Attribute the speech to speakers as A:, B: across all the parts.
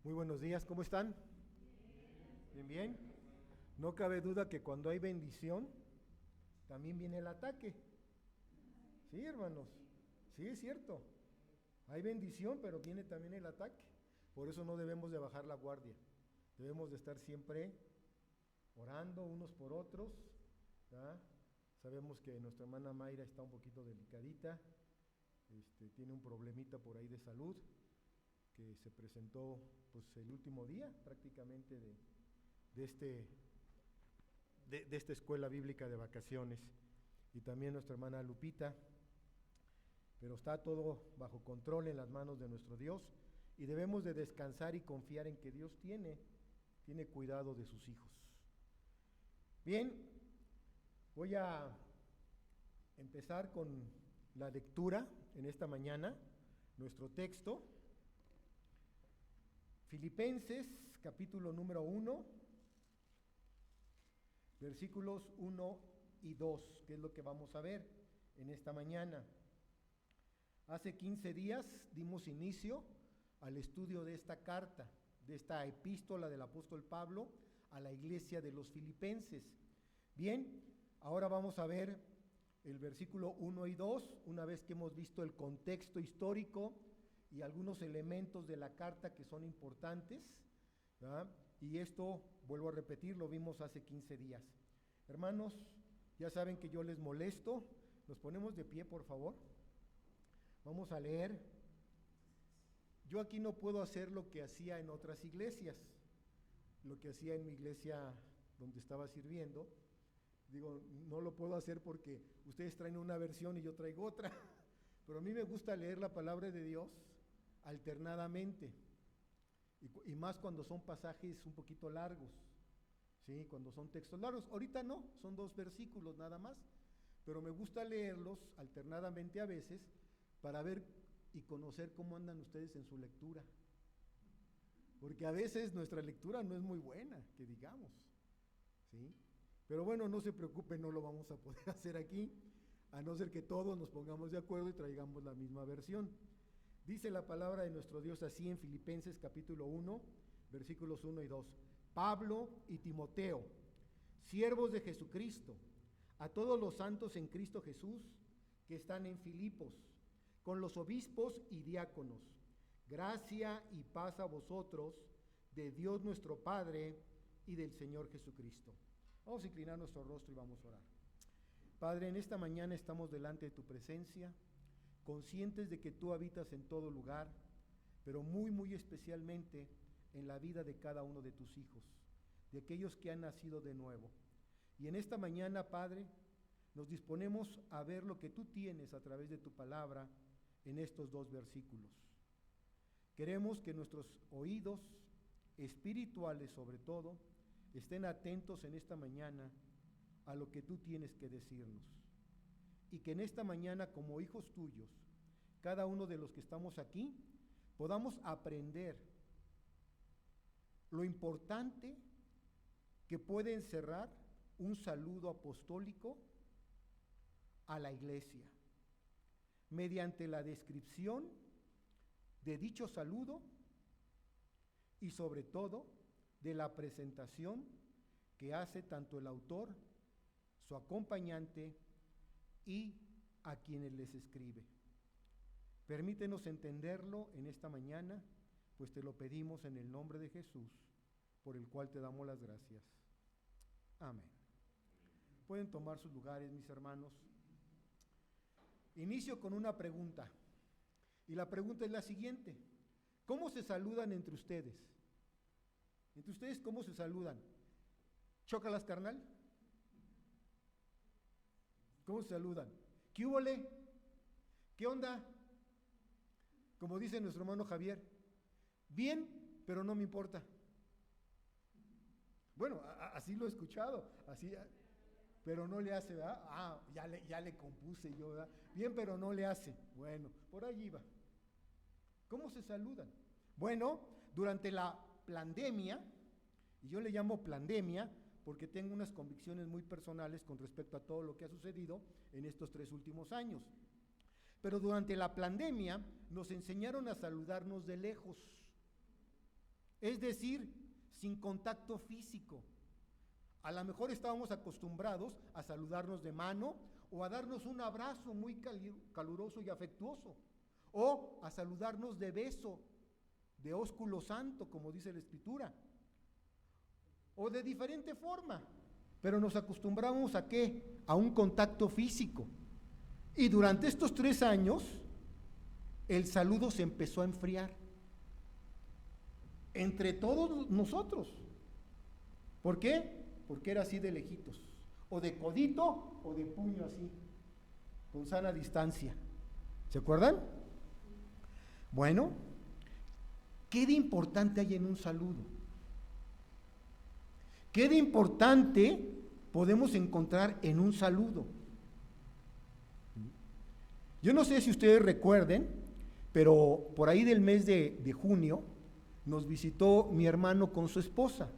A: Muy buenos días, ¿cómo están? Bien, bien. No cabe duda que cuando hay bendición, también viene el ataque. Sí, hermanos. Sí, es cierto. Hay bendición, pero viene también el ataque. Por eso no debemos de bajar la guardia. Debemos de estar siempre orando unos por otros. ¿Ya? Sabemos que nuestra hermana Mayra está un poquito delicadita. Tiene un problemita por ahí de salud que se presentó pues el último día prácticamente de esta escuela bíblica de vacaciones, y también nuestra hermana Lupita, pero está todo bajo control en las manos de nuestro Dios, y debemos de descansar y confiar en que Dios tiene cuidado de sus hijos. Bien, voy a empezar con la lectura en esta mañana, nuestro texto. Filipenses, capítulo número 1, versículos 1 y 2, que es lo que vamos a ver en esta mañana. Hace 15 días dimos inicio al estudio de esta carta, de esta epístola del apóstol Pablo a la iglesia de los filipenses. Bien, ahora vamos a ver el versículo 1 y 2, una vez que hemos visto el contexto histórico y algunos elementos de la carta que son importantes, ¿verdad? Y esto, vuelvo a repetir, lo vimos hace 15 días. Hermanos, ya saben que yo les molesto. Nos ponemos de pie, por favor. Vamos a leer. Yo aquí no puedo hacer lo que hacía en otras iglesias, lo que hacía en mi iglesia donde estaba sirviendo. Digo, no lo puedo hacer porque ustedes traen una versión y yo traigo otra. Pero a mí me gusta leer la palabra de Dios alternadamente, y más cuando son pasajes un poquito largos, ¿sí? Cuando son textos largos. Ahorita no, son 2 versículos nada más, pero me gusta leerlos alternadamente a veces para ver y conocer cómo andan ustedes en su lectura, porque a veces nuestra lectura no es muy buena, que digamos, ¿sí? Pero bueno, no se preocupen, no lo vamos a poder hacer aquí, a no ser que todos nos pongamos de acuerdo y traigamos la misma versión. Dice la palabra de nuestro Dios así en Filipenses capítulo 1, versículos 1 y 2. Pablo y Timoteo, siervos de Jesucristo, a todos los santos en Cristo Jesús que están en Filipos, con los obispos y diáconos, gracia y paz a vosotros, de Dios nuestro Padre y del Señor Jesucristo. Vamos a inclinar nuestro rostro y vamos a orar. Padre, en esta mañana estamos delante de tu presencia, conscientes de que tú habitas en todo lugar, pero muy, muy especialmente en la vida de cada uno de tus hijos, de aquellos que han nacido de nuevo. Y en esta mañana, Padre, nos disponemos a ver lo que tú tienes a través de tu palabra en estos 2 versículos. Queremos que nuestros oídos espirituales, sobre todo, estén atentos en esta mañana a lo que tú tienes que decirnos. Y que en esta mañana, como hijos tuyos, cada uno de los que estamos aquí, podamos aprender lo importante que puede encerrar un saludo apostólico a la iglesia, mediante la descripción de dicho saludo y sobre todo de la presentación que hace tanto el autor, su acompañante y a quienes les escribe. Permítenos entenderlo en esta mañana, pues te lo pedimos en el nombre de Jesús, por el cual te damos las gracias. Amén. Pueden tomar sus lugares, mis hermanos. Inicio con una pregunta, y la pregunta es la siguiente: ¿cómo se saludan entre ustedes? ¿Entre ustedes cómo se saludan? ¿Chócalas, carnal? ¿Cómo se saludan? ¿Qué húbole? ¿Qué onda? Como dice nuestro hermano Javier, bien, pero no me importa. Bueno, así lo he escuchado, así, pero no le hace, ¿verdad? Ya le compuse yo, ¿verdad? Bien, pero no le hace. Bueno, por allí va. ¿Cómo se saludan? Bueno, durante la pandemia, y yo le llamo pandemia porque tengo unas convicciones muy personales con respecto a todo lo que ha sucedido en estos 3 últimos años. Pero durante la pandemia nos enseñaron a saludarnos de lejos. es decir, sin contacto físico. A lo mejor estábamos acostumbrados a saludarnos de mano o a darnos un abrazo muy caluroso y afectuoso, o a saludarnos de beso, de ósculo santo, como dice la Escritura, o de diferente forma, pero nos acostumbramos ¿a qué? A un contacto físico. Y durante estos 3 años, el saludo se empezó a enfriar entre todos nosotros. ¿Por qué? Porque era así de lejitos, o de codito, o de puño así, con sana distancia. ¿Se acuerdan? Bueno, ¿qué de importante hay en un saludo? ¿Qué de importante podemos encontrar en un saludo? Yo no sé si ustedes recuerden, pero por ahí del mes de junio nos visitó mi hermano con su esposa,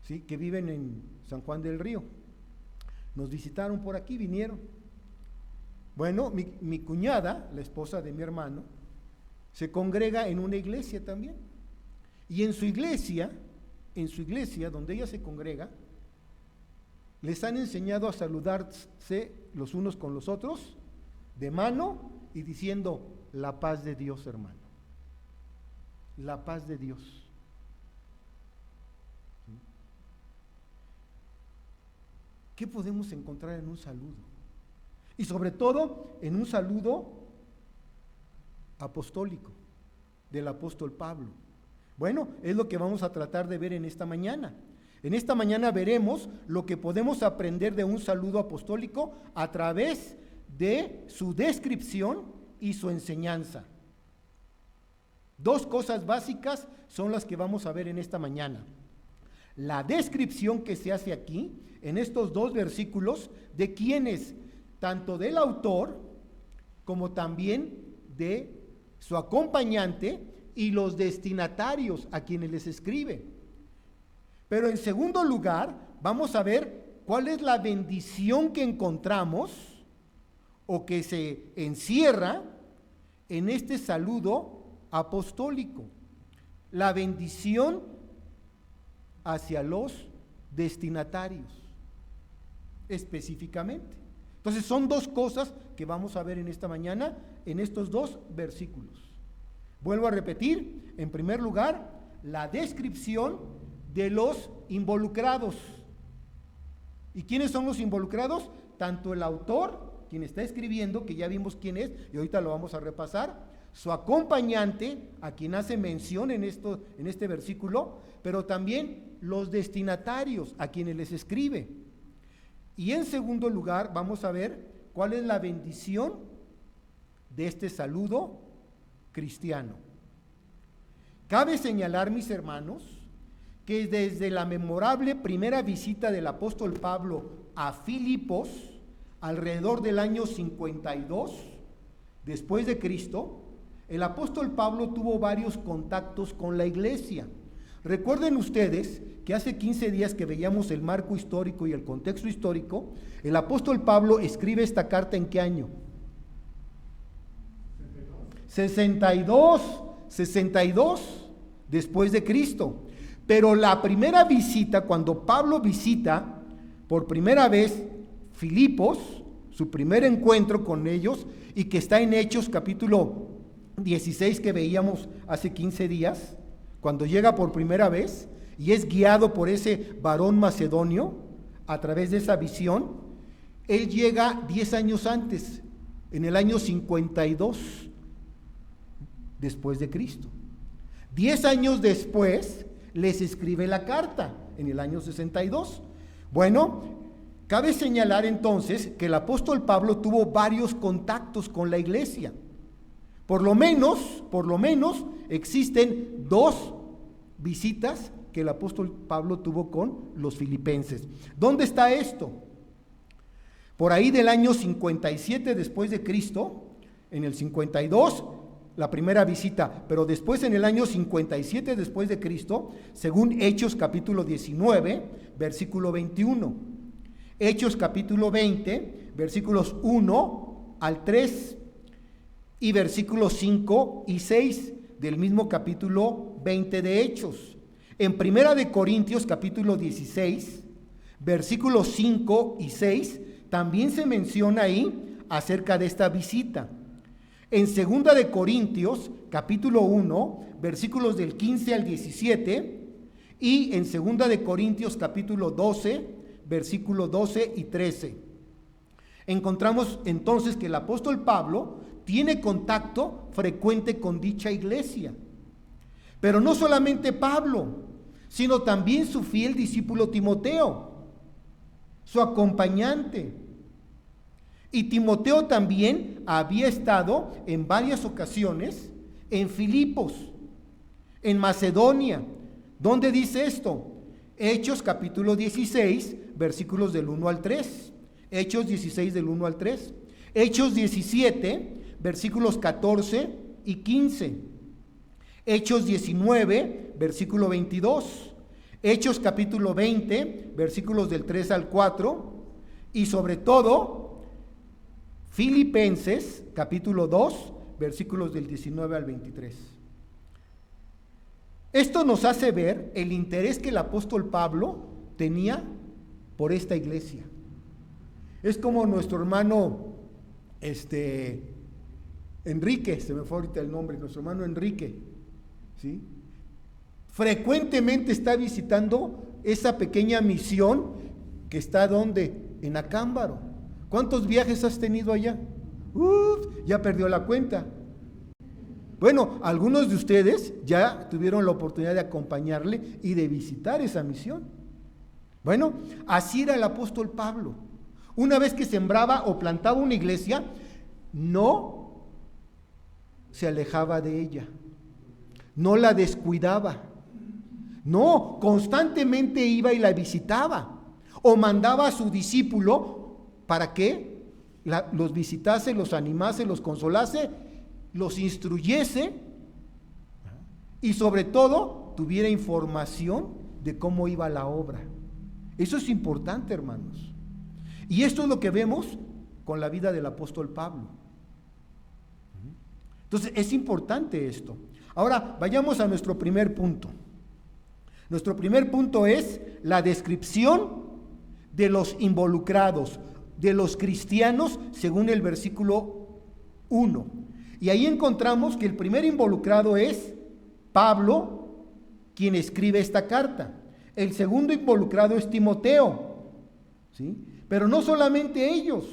A: ¿sí? Que viven en San Juan del Río. Nos visitaron por aquí, vinieron. Bueno, mi cuñada, la esposa de mi hermano, se congrega en una iglesia también. Y en su iglesia donde ella se congrega, les han enseñado a saludarse los unos con los otros de mano y diciendo: la paz de Dios, hermano, la paz de Dios. ¿Qué podemos encontrar en un saludo? Y sobre todo en un saludo apostólico del apóstol Pablo. Bueno, es lo que vamos a tratar de ver en esta mañana. En esta mañana veremos lo que podemos aprender de un saludo apostólico a través de su descripción y su enseñanza. 2 cosas básicas son las que vamos a ver en esta mañana. La descripción que se hace aquí, en estos 2 versículos, de quién es, tanto del autor como también de su acompañante y los destinatarios a quienes les escribe. Pero en segundo lugar, vamos a ver cuál es la bendición que encontramos o que se encierra en este saludo apostólico. La bendición hacia los destinatarios, específicamente. Entonces son 2 cosas que vamos a ver en esta mañana, en estos 2 versículos. Vuelvo a repetir, en primer lugar, la descripción de los involucrados. ¿Y quiénes son los involucrados? Tanto el autor, quien está escribiendo, que ya vimos quién es, y ahorita lo vamos a repasar, su acompañante, a quien hace mención en este versículo, pero también los destinatarios, a quienes les escribe. Y en segundo lugar, vamos a ver cuál es la bendición de este saludo cristiano. Cabe señalar, mis hermanos, que desde la memorable primera visita del apóstol Pablo a Filipos, alrededor del año 52 después de Cristo, el apóstol Pablo tuvo varios contactos con la iglesia. Recuerden ustedes que hace 15 días que veíamos el marco histórico y el contexto histórico, el apóstol Pablo escribe esta carta ¿en qué año? 62 después de Cristo. Pero la primera visita, cuando Pablo visita por primera vez Filipos, su primer encuentro con ellos, y que está en Hechos capítulo 16 que veíamos hace 15 días, cuando llega por primera vez y es guiado por ese varón macedonio a través de esa visión, él llega 10 años antes, en el año 52 después de Cristo. 10 años después les escribe la carta, en el año 62. Bueno, cabe señalar entonces que el apóstol Pablo tuvo varios contactos con la iglesia. Por lo menos existen 2 visitas que el apóstol Pablo tuvo con los filipenses. ¿Dónde está esto? Por ahí del año 57 después de Cristo, en el 52, la primera visita, pero después en el año 57 después de Cristo, según Hechos capítulo 19, versículo 21. Hechos capítulo 20, versículos 1 al 3 y versículos 5 y 6 del mismo capítulo 20 de Hechos. En Primera de Corintios capítulo 16, versículos 5 y 6, también se menciona ahí acerca de esta visita. En Segunda de Corintios capítulo 1, versículos del 15 al 17, y en Segunda de Corintios capítulo 12, versículos 12 y 13. Encontramos entonces que el apóstol Pablo tiene contacto frecuente con dicha iglesia. Pero no solamente Pablo, sino también su fiel discípulo Timoteo, su acompañante. Y Timoteo también había estado en varias ocasiones en Filipos, en Macedonia. ¿Dónde dice esto? Hechos capítulo 16, versículos del 1 al 3. Hechos 16 del 1 al 3. Hechos 17, versículos 14 y 15. Hechos 19, versículo 22. Hechos capítulo 20, versículos del 3 al 4. Y sobre todo, Filipenses capítulo 2, versículos del 19 al 23. Esto nos hace ver el interés que el apóstol Pablo tenía por esta iglesia. Es como nuestro hermano Enrique, se me fue ahorita el nombre, nuestro hermano Enrique, ¿sí? Frecuentemente está visitando esa pequeña misión que está ¿dónde? En Acámbaro. ¿Cuántos viajes has tenido allá? Ya perdió la cuenta. Bueno, algunos de ustedes ya tuvieron la oportunidad de acompañarle y de visitar esa misión. Bueno, así era el apóstol Pablo. Una vez que sembraba o plantaba una iglesia, no se alejaba de ella, no la descuidaba, no, constantemente iba y la visitaba, o mandaba a su discípulo para que los visitase, los animase, los consolase, los instruyese y sobre todo tuviera información de cómo iba la obra. Eso es importante, hermanos. Y esto es lo que vemos con la vida del apóstol Pablo. Entonces es importante esto. Ahora vayamos a nuestro primer punto. Nuestro primer punto es la descripción de los involucrados, de los cristianos, según el versículo 1. Y ahí encontramos que el primer involucrado es Pablo, quien escribe esta carta. El segundo involucrado es Timoteo, ¿sí? Pero no solamente ellos,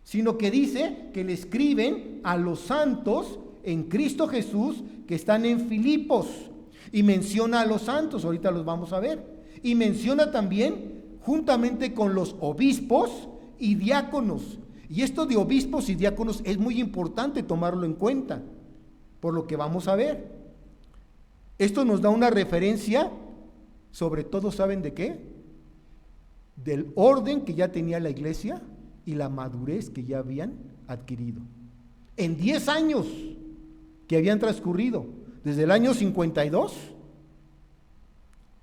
A: sino que dice que le escriben a los santos en Cristo Jesús que están en Filipos. Y menciona a los santos, ahorita los vamos a ver. Y menciona también juntamente con los obispos y diáconos. Y esto de obispos y diáconos es muy importante tomarlo en cuenta, por lo que vamos a ver. Esto nos da una referencia, sobre todo, ¿saben de qué? Del orden que ya tenía la iglesia y la madurez que ya habían adquirido. En 10 años que habían transcurrido, desde el año 52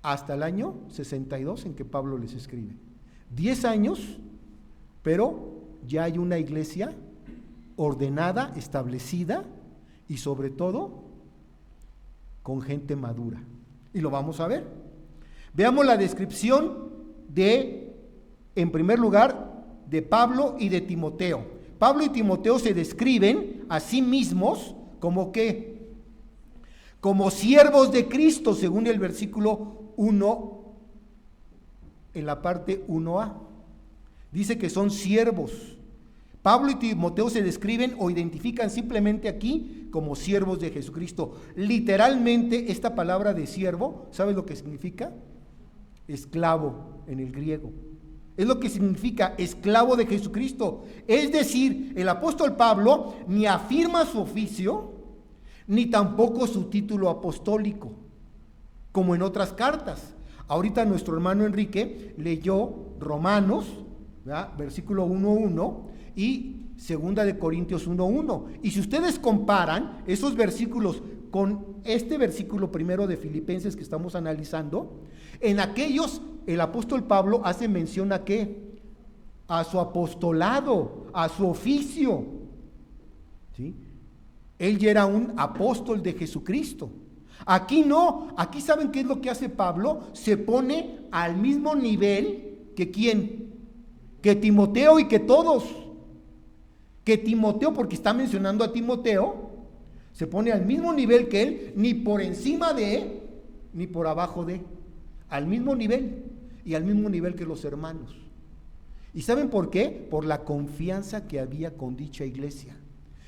A: hasta el año 62 en que Pablo les escribe. 10 años, pero ya hay una iglesia ordenada, establecida y sobre todo con gente madura. Y lo vamos a ver. Veamos la descripción en primer lugar, de Pablo y de Timoteo. Pablo y Timoteo se describen a sí mismos como ¿qué? Como siervos de Cristo, según el versículo 1, en la parte 1a. Dice que son siervos. Pablo y Timoteo se describen o identifican simplemente aquí como siervos de Jesucristo. Literalmente, esta palabra de siervo, ¿sabes lo que significa? Esclavo en el griego. Es lo que significa esclavo de Jesucristo. Es decir, el apóstol Pablo ni afirma su oficio, ni tampoco su título apostólico, como en otras cartas. Ahorita nuestro hermano Enrique leyó Romanos, ¿verdad? Versículo 1:1 y Segunda de Corintios 1:1. Y si ustedes comparan esos versículos con este versículo primero de Filipenses que estamos analizando, en aquellos el apóstol Pablo hace mención ¿a qué? A su apostolado, a su oficio, ¿sí? Él ya era un apóstol de Jesucristo. Aquí no, aquí ¿saben qué es lo que hace Pablo? Se pone al mismo nivel que ¿quién? Que Timoteo y que todos. Que Timoteo, porque está mencionando a Timoteo, se pone al mismo nivel que él, ni por encima de, ni por abajo de, al mismo nivel, y al mismo nivel que los hermanos. ¿Y saben por qué? Por la confianza que había con dicha iglesia.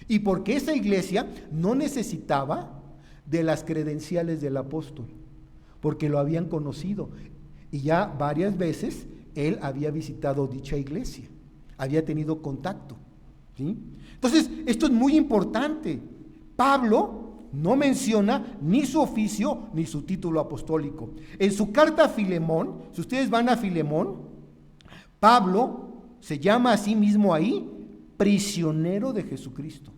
A: Y porque esa iglesia no necesitaba de las credenciales del apóstol, porque lo habían conocido. Y ya varias veces él había visitado dicha iglesia, había tenido contacto, ¿sí? Entonces, esto es muy importante. Pablo no menciona ni su oficio ni su título apostólico. En su carta a Filemón, si ustedes van a Filemón, Pablo se llama a sí mismo ahí prisionero de Jesucristo.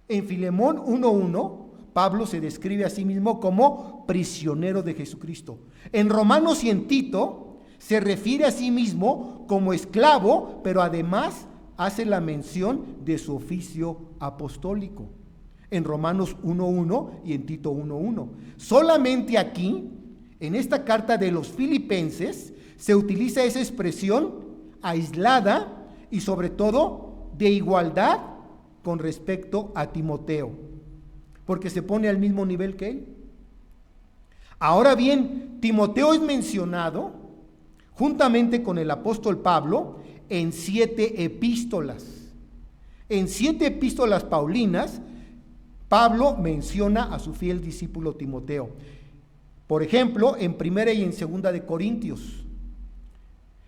A: En Filemón 1:1, Pablo se describe a sí mismo como prisionero de Jesucristo. En Romanos y en Tito se refiere a sí mismo como esclavo, pero además hace la mención de su oficio apostólico. En Romanos 1:1 y en Tito 1:1. Solamente aquí, en esta carta de los Filipenses, se utiliza esa expresión aislada y sobre todo de igualdad con respecto a Timoteo, porque se pone al mismo nivel que él. Ahora bien, Timoteo es mencionado juntamente con el apóstol Pablo en 7 epístolas. En 7 epístolas paulinas, Pablo menciona a su fiel discípulo Timoteo. Por ejemplo, en 1 y en 2 de Corintios,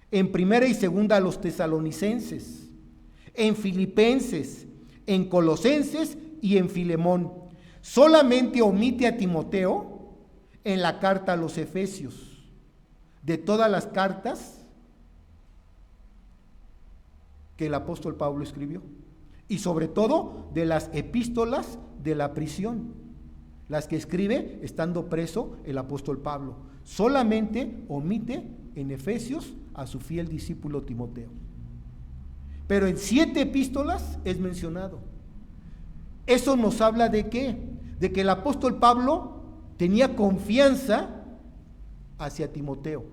A: en 1 y 2 a los tesalonicenses, en Filipenses, en Colosenses y en Filemón. Solamente omite a Timoteo en la carta a los Efesios. De todas las cartas que el apóstol Pablo escribió, y sobre todo de las epístolas de la prisión, las que escribe estando preso el apóstol Pablo. Solamente omite en Efesios a su fiel discípulo Timoteo, pero en 7 epístolas es mencionado. Eso nos habla de ¿qué? De que el apóstol Pablo tenía confianza hacia Timoteo.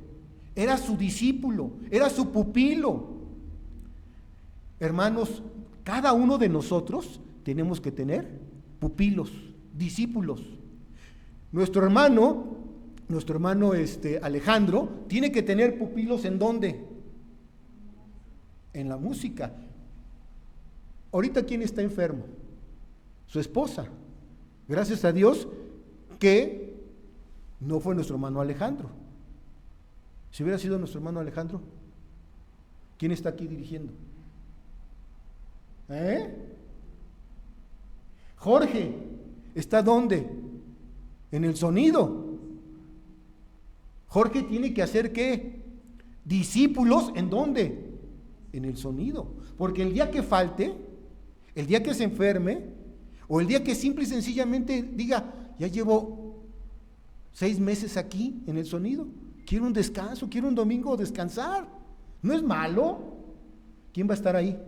A: Era su discípulo, era su pupilo. Hermanos, cada uno de nosotros tenemos que tener pupilos, discípulos. Nuestro hermano Alejandro tiene que tener pupilos. ¿En dónde? En la música. Ahorita, ¿quién está enfermo? Su esposa. Gracias a Dios que no fue nuestro hermano Alejandro. Si hubiera sido nuestro hermano Alejandro, ¿quién está aquí dirigiendo? Jorge, ¿está dónde? En el sonido. Jorge tiene que hacer ¿qué? Discípulos. ¿En dónde? En el sonido. Porque el día que falte, el día que se enferme, o el día que simple y sencillamente diga, ya llevo 6 meses aquí en el sonido, quiero un descanso, quiero un domingo descansar, no es malo. ¿Quién va a estar ahí?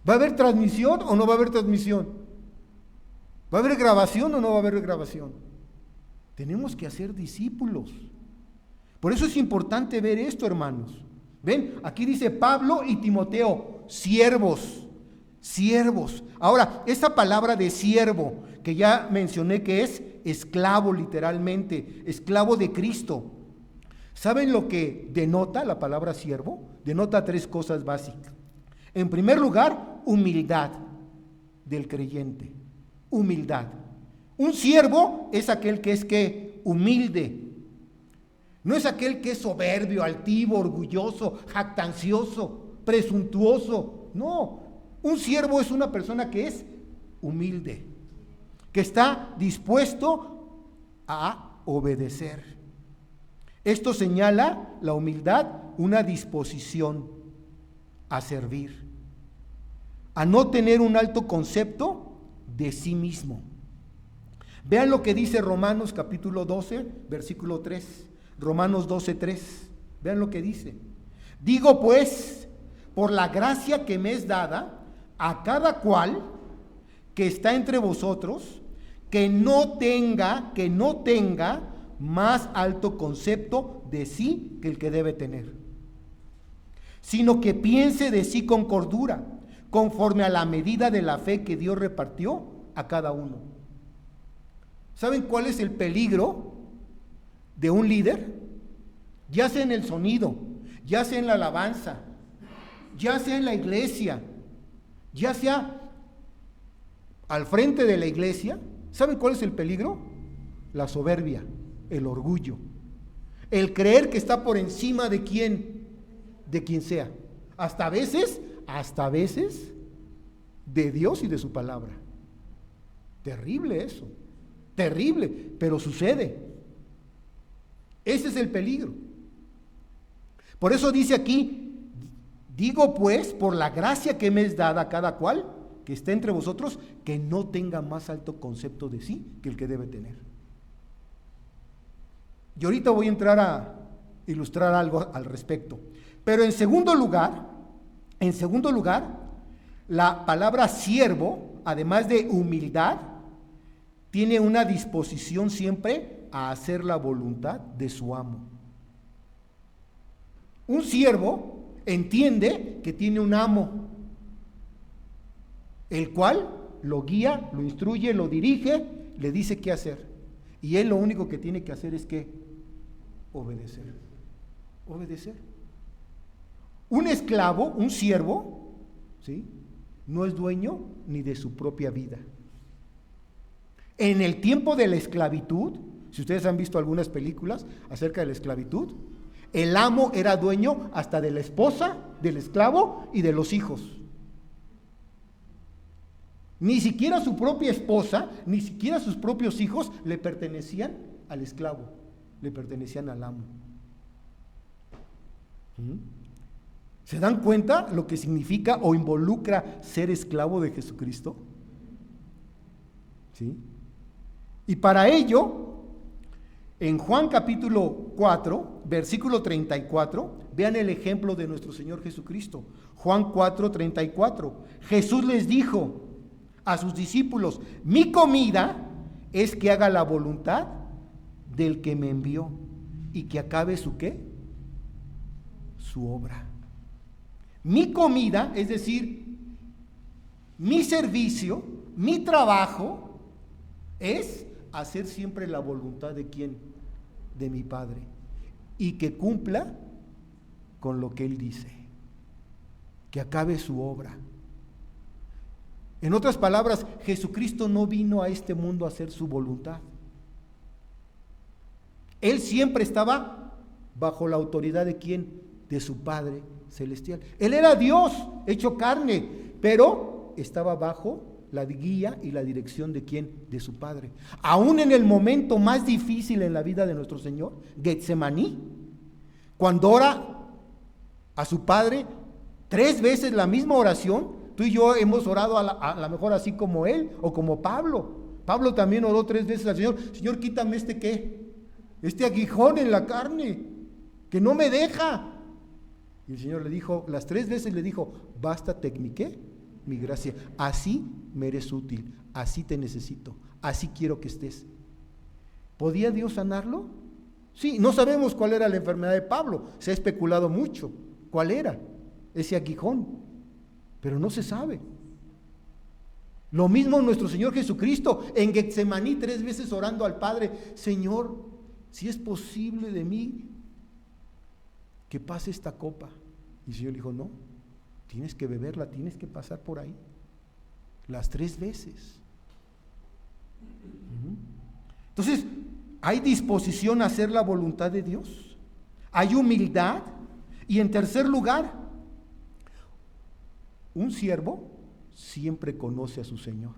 A: ¿Va a haber transmisión o no va a haber transmisión? ¿Va a haber grabación o no va a haber grabación? Tenemos que hacer discípulos. Por eso es importante ver esto, hermanos. Ven, aquí dice Pablo y Timoteo, siervos, siervos. Ahora, esa palabra de siervo, que ya mencioné que es esclavo literalmente, esclavo de Cristo. ¿Saben lo que denota la palabra siervo? Denota 3 cosas básicas. En primer lugar, humildad del creyente. Humildad. Un siervo es aquel que es ¿qué? Humilde. No es aquel que es soberbio, altivo, orgulloso, jactancioso, presuntuoso. No, un siervo es una persona que es humilde, que está dispuesto a obedecer. Esto señala la humildad, una disposición a servir, a no tener un alto concepto de sí mismo. Vean lo que dice Romanos capítulo 12, versículo 3. Romanos 12:3, vean lo que dice. Digo pues, por la gracia que me es dada, a cada cual que está entre vosotros, que no tenga más alto concepto de sí que el que debe tener, sino que piense de sí con cordura, conforme a la medida de la fe que Dios repartió a cada uno. ¿Saben cuál es el peligro de un líder? Ya sea en el sonido, ya sea en la alabanza, ya sea en la iglesia, ya sea al frente de la iglesia. ¿Saben cuál es el peligro? La soberbia, el orgullo, el creer que está por encima de quien sea, hasta veces de Dios y de su palabra. Terrible eso, terrible, pero sucede. Ese es el peligro. Por eso dice aquí: digo pues, por la gracia que me es dada a cada cual que esté entre vosotros, que no tenga más alto concepto de sí que el que debe tener. Y ahorita voy a entrar a ilustrar algo al respecto. Pero en segundo lugar, la palabra siervo, además de humildad, tiene una disposición siempre a hacer la voluntad de su amo. Un siervo entiende que tiene un amo, el cual lo guía, lo instruye, lo dirige, le dice qué hacer. Y él lo único que tiene que hacer es que obedecer. Un esclavo, un siervo, ¿sí?, no es dueño ni de su propia vida. En el tiempo de la esclavitud, si ustedes han visto algunas películas acerca de la esclavitud, el amo era dueño hasta de la esposa, del esclavo y de los hijos. Ni siquiera su propia esposa, ni siquiera sus propios hijos le pertenecían al esclavo, le pertenecían al amo. ¿Se dan cuenta lo que significa o involucra ser esclavo de Jesucristo? ¿Sí? Y para ello, en Juan capítulo 4, versículo 34, vean el ejemplo de nuestro Señor Jesucristo. Juan 4, 34. Jesús les dijo a sus discípulos: mi comida es que haga la voluntad del que me envió y que acabe su ¿qué? Su obra. Mi comida, es decir, mi servicio, mi trabajo, es hacer siempre la voluntad de ¿quién? De mi Padre, y que cumpla con lo que Él dice, que acabe su obra. En otras palabras, Jesucristo no vino a este mundo a hacer su voluntad. Él siempre estaba bajo la autoridad de ¿quién? De su Padre celestial. Él era Dios hecho carne, pero estaba bajo la guía y la dirección de ¿quién? De su Padre. Aún en el momento más difícil en la vida de nuestro Señor, Getsemaní, cuando ora a su Padre 3 veces la misma oración. Tú y yo hemos orado a lo mejor así como él o como Pablo. Pablo también oró 3 veces al Señor: Señor, quítame este aguijón en la carne que no me deja. Y el Señor le dijo, las 3 veces le dijo: bástate mi gracia, así me eres útil, así te necesito, así quiero que estés. ¿Podía Dios sanarlo? Sí, no sabemos cuál era la enfermedad de Pablo, se ha especulado mucho cuál era ese aguijón, pero no se sabe. Lo mismo nuestro Señor Jesucristo en Getsemaní, 3 veces orando al Padre: Señor, si es posible de mí que pase esta copa. Y el Señor le dijo: no, tienes que beberla, tienes que pasar por ahí. Las 3 veces. Entonces, hay disposición a hacer la voluntad de Dios, hay humildad. Y en tercer lugar, un siervo siempre conoce a su Señor,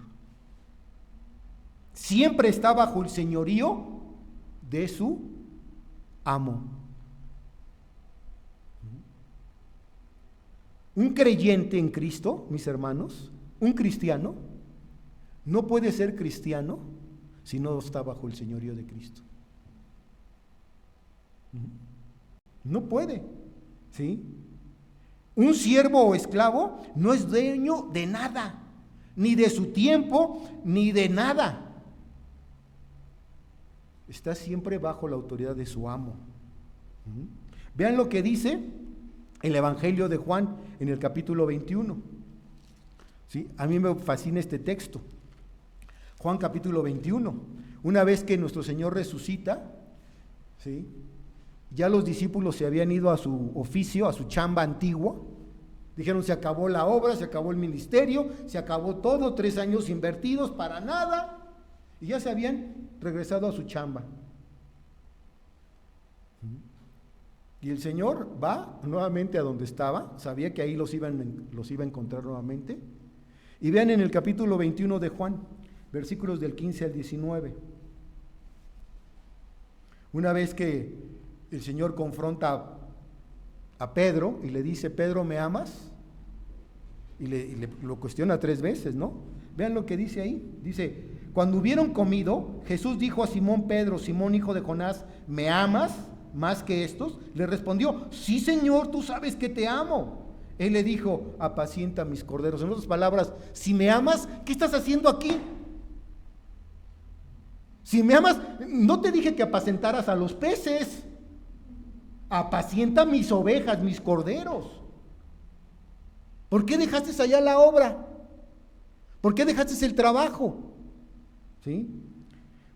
A: siempre está bajo el señorío de su amo. Un creyente en Cristo, mis hermanos, un cristiano, no puede ser cristiano si no está bajo el señorío de Cristo. No puede, ¿sí? Un siervo o esclavo no es dueño de nada, ni de su tiempo, ni de nada. Está siempre bajo la autoridad de su amo. Vean lo que dice el Evangelio de Juan en el capítulo 21. ¿Sí? A mí me fascina este texto. Juan capítulo 21. Una vez que nuestro Señor resucita, ¿sí?, ya los discípulos se habían ido a su oficio, a su chamba antigua. Dijeron, se acabó la obra, se acabó el ministerio, se acabó todo, 3 años invertidos para nada, y ya se habían regresado a su chamba. Y el Señor va nuevamente a donde estaba, sabía que ahí los iba a encontrar nuevamente. Y vean en el capítulo 21 de Juan, versículos del 15 al 19. Una vez que el Señor confronta a Pedro y le dice, Pedro, ¿me amas? Y lo cuestiona 3 veces, ¿no? Vean lo que dice ahí. Dice, cuando hubieron comido, Jesús dijo a Simón Pedro, Simón hijo de Jonás, ¿me amas más que estos? Le respondió, sí, Señor, tú sabes que te amo. Él le dijo, apacienta mis corderos. En otras palabras, si me amas, ¿qué estás haciendo aquí? Si me amas, no te dije que apacentaras a los peces. Apacienta mis ovejas, mis corderos. ¿Por qué dejaste allá la obra? ¿Por qué dejaste el trabajo? ¿Sí?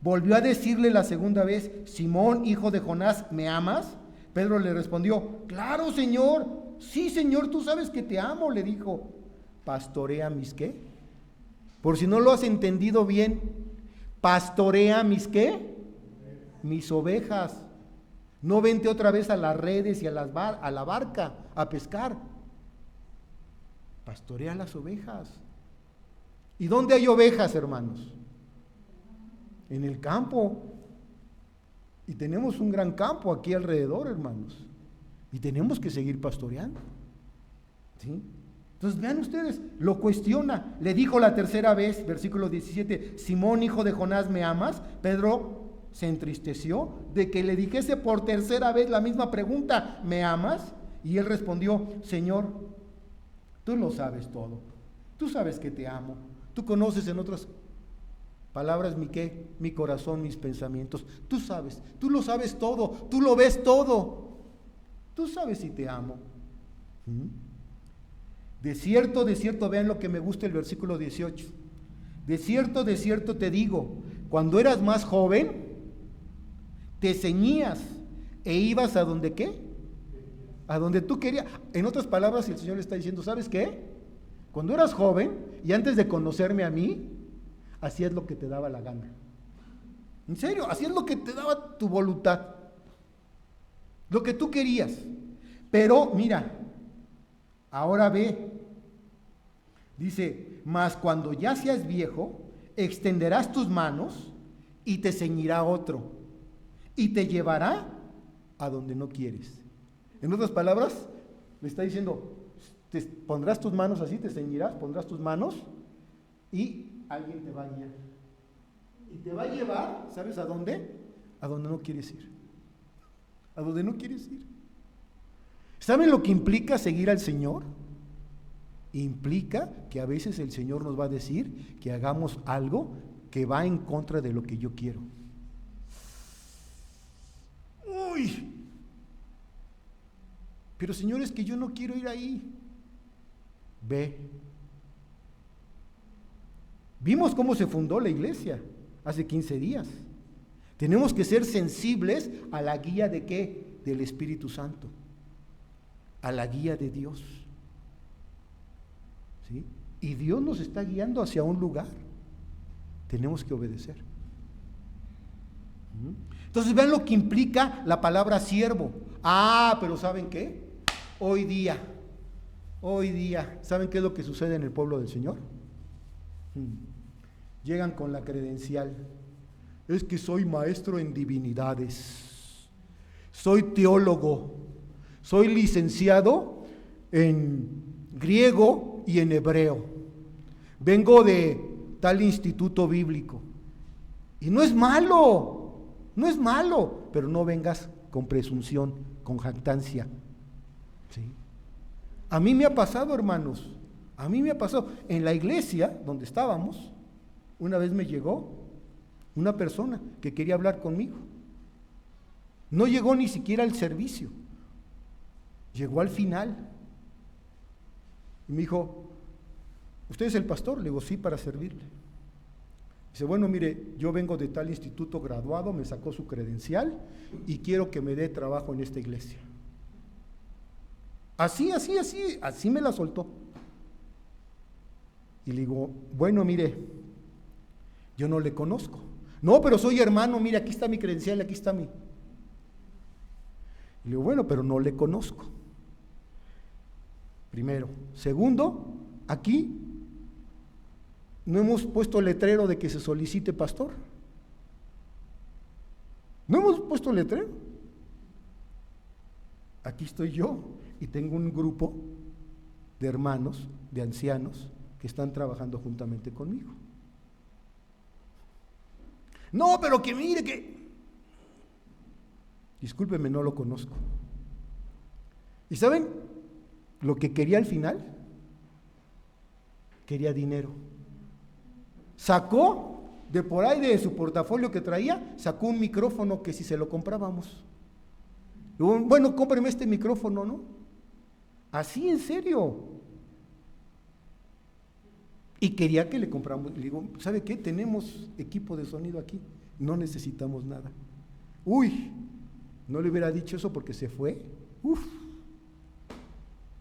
A: Volvió a decirle la segunda vez, Simón, hijo de Jonás, ¿me amas? Pedro le respondió, claro, Señor, sí, Señor, tú sabes que te amo, le dijo. ¿Pastorea mis qué? Por si no lo has entendido bien, pastorea mis qué? Mis ovejas. No vente otra vez a las redes y a la barca a pescar. Pastorea las ovejas. ¿Y dónde hay ovejas, hermanos? En el campo. Y tenemos un gran campo aquí alrededor, hermanos. Y tenemos que seguir pastoreando. ¿Sí? Entonces vean ustedes, lo cuestiona. Le dijo la tercera vez, versículo 17, Simón, hijo de Jonás, ¿me amas? Pedro se entristeció de que le dijese por tercera vez la misma pregunta, ¿me amas? Y él respondió, Señor, tú lo sabes todo, tú sabes que te amo, tú conoces, en otras palabras, mi corazón, mis pensamientos, tú sabes, tú lo sabes todo, tú lo ves todo, tú sabes si te amo. De cierto, vean lo que me gusta el versículo 18, de cierto te digo, cuando eras más joven, te ceñías e ibas a donde qué, a donde tú querías. En otras palabras, el Señor le está diciendo, ¿sabes qué? Cuando eras joven y antes de conocerme a mí, hacías lo que te daba la gana. En serio, hacías lo que te daba tu voluntad, lo que tú querías. Pero mira, ahora ve, dice, mas cuando ya seas viejo, extenderás tus manos y te ceñirá otro y te llevará a donde no quieres. En otras palabras, le está diciendo, te pondrás tus manos así, te ceñirás, pondrás tus manos y alguien te va a guiar. Y te va a llevar, ¿sabes a dónde? A donde no quieres ir. A donde no quieres ir. ¿Saben lo que implica seguir al Señor? Implica que a veces el Señor nos va a decir que hagamos algo que va en contra de lo que yo quiero. Uy, pero Señor, es que yo no quiero ir ahí. Ve. Vimos cómo se fundó la iglesia hace 15 días. Tenemos que ser sensibles a la guía de ¿qué? Del Espíritu Santo, a la guía de Dios. ¿Sí? Y Dios nos está guiando hacia un lugar. Tenemos que obedecer. Entonces vean lo que implica la palabra siervo. Pero ¿saben qué? Hoy día, ¿saben qué es lo que sucede en el pueblo del Señor? Llegan con la credencial. Es que soy maestro en divinidades, soy teólogo, soy licenciado en griego y en hebreo, vengo de tal instituto bíblico. Y no es malo, pero no vengas con presunción, con jactancia. ¿Sí? A mí me ha pasado, hermanos, A mí me ha pasado, en la iglesia donde estábamos, una vez me llegó una persona que quería hablar conmigo. No llegó ni siquiera al servicio, llegó al final. Y me dijo, ¿usted es el pastor? Le digo, sí, para servirle. Dice, bueno, mire, yo vengo de tal instituto graduado, me sacó su credencial y quiero que me dé trabajo en esta iglesia. Así me la soltó. Y le digo, bueno, mire, yo no le conozco. No, pero soy hermano, mire, aquí está mi credencial, aquí está mi. Y le digo, bueno, pero no le conozco. Primero. Segundo, aquí no hemos puesto letrero de que se solicite pastor. No hemos puesto letrero. Aquí estoy yo y tengo un grupo de hermanos, de ancianos, que están trabajando juntamente conmigo. No, pero que mire que... Discúlpeme, no lo conozco. ¿Y saben lo que quería al final? Quería dinero. Sacó de por ahí de su portafolio que traía, sacó un micrófono que si se lo comprábamos. Digo, bueno, cómpreme este micrófono, ¿no? Así, en serio. Y quería que le compramos. Le digo, ¿sabe qué? Tenemos equipo de sonido aquí, no necesitamos nada. Uy, no le hubiera dicho eso porque se fue.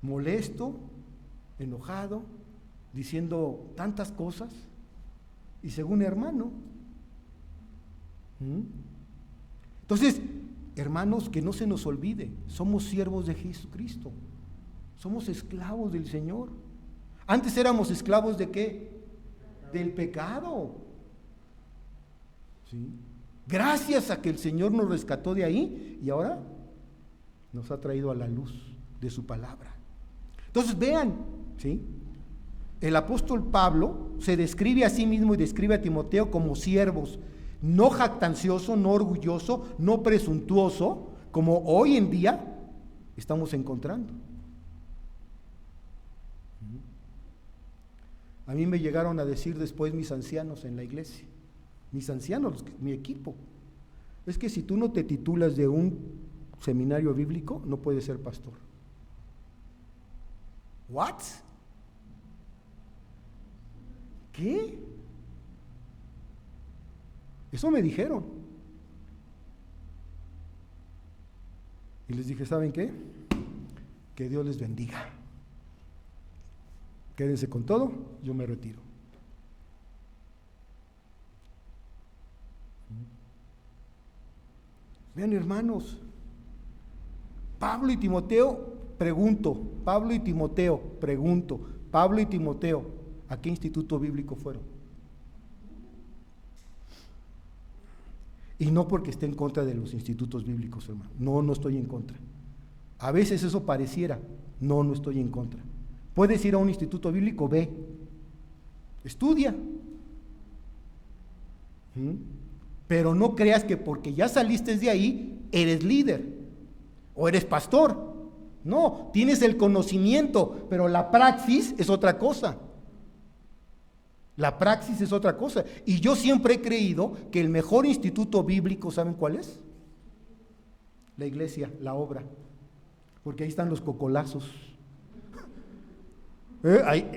A: Molesto, enojado, diciendo tantas cosas. Y según hermano. Entonces, hermanos, que no se nos olvide, somos siervos de Jesucristo, somos esclavos del Señor. Antes éramos esclavos ¿de qué? Del pecado. ¿Sí? Gracias a que el Señor nos rescató de ahí y ahora nos ha traído a la luz de su palabra. Entonces vean, ¿sí? El apóstol Pablo se describe a sí mismo y describe a Timoteo como siervos, no jactancioso, no orgulloso, no presuntuoso, como hoy en día estamos encontrando. A mí me llegaron a decir después mis ancianos en la iglesia, mis ancianos, mi equipo, es que si tú no te titulas de un seminario bíblico, no puedes ser pastor. ¿What? ¿Qué? Eso me dijeron. Y les dije, ¿saben qué? Que Dios les bendiga. Quédense con todo, yo me retiro. Vean, hermanos, Pablo y Timoteo, pregunto, ¿a qué instituto bíblico fueron? Y no porque esté en contra de los institutos bíblicos, hermano. No estoy en contra. A veces eso pareciera, no estoy en contra. Puedes ir a un instituto bíblico, ve, estudia. Pero no creas que porque ya saliste de ahí, eres líder o eres pastor. No, tienes el conocimiento, pero la praxis es otra cosa. La praxis es otra cosa. Y yo siempre he creído que el mejor instituto bíblico, ¿saben cuál es? La iglesia, la obra. Porque ahí están los cocolazos.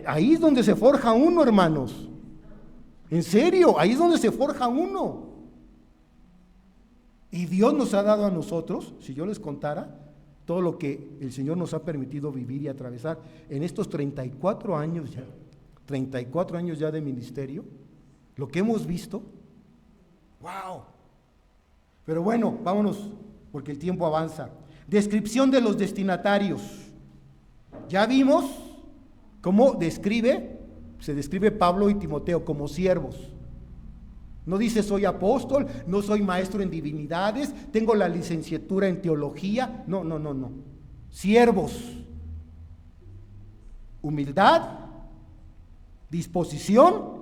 A: Ahí es donde se forja uno, hermanos. En serio, ahí es donde se forja uno. Y Dios nos ha dado a nosotros, si yo les contara, todo lo que el Señor nos ha permitido vivir y atravesar en estos 34 años ya de ministerio, lo que hemos visto, ¡wow! Pero bueno, vámonos, porque el tiempo avanza. Descripción de los destinatarios. Ya vimos cómo se describe Pablo y Timoteo como siervos. No dice soy apóstol, no soy maestro en divinidades, tengo la licenciatura en teología. No. Siervos. Humildad, disposición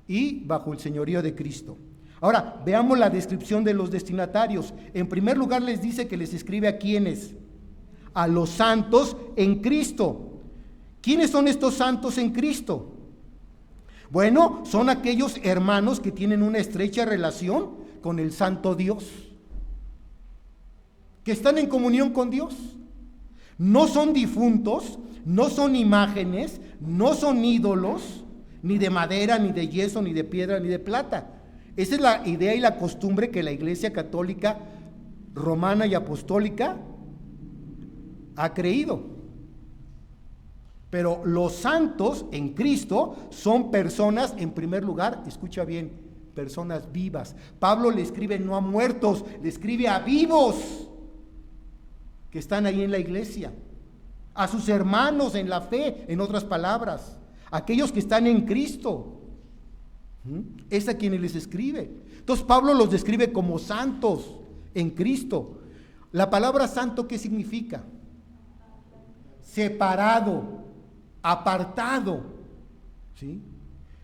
A: y bajo el señorío de Cristo. Ahora, veamos la descripción de los destinatarios. En primer lugar les dice que les escribe a quienes, a los santos en Cristo, ¿Quiénes son estos santos en Cristo? Bueno, son aquellos hermanos que tienen una estrecha relación con el Santo Dios, que están en comunión con Dios. No son difuntos, no son imágenes, no son ídolos, ni de madera, ni de yeso, ni de piedra, ni de plata. Esa es la idea y la costumbre que la Iglesia Católica Romana y Apostólica ha creído. Pero los santos en Cristo son personas, en primer lugar, escucha bien, personas vivas. Pablo le escribe no a muertos, le escribe a vivos que están ahí en la iglesia, a sus hermanos en la fe, en otras palabras, aquellos que están en Cristo. Es a quienes les escribe. Entonces Pablo los describe como santos en Cristo. La palabra santo, ¿qué significa? Separado, apartado, ¿sí?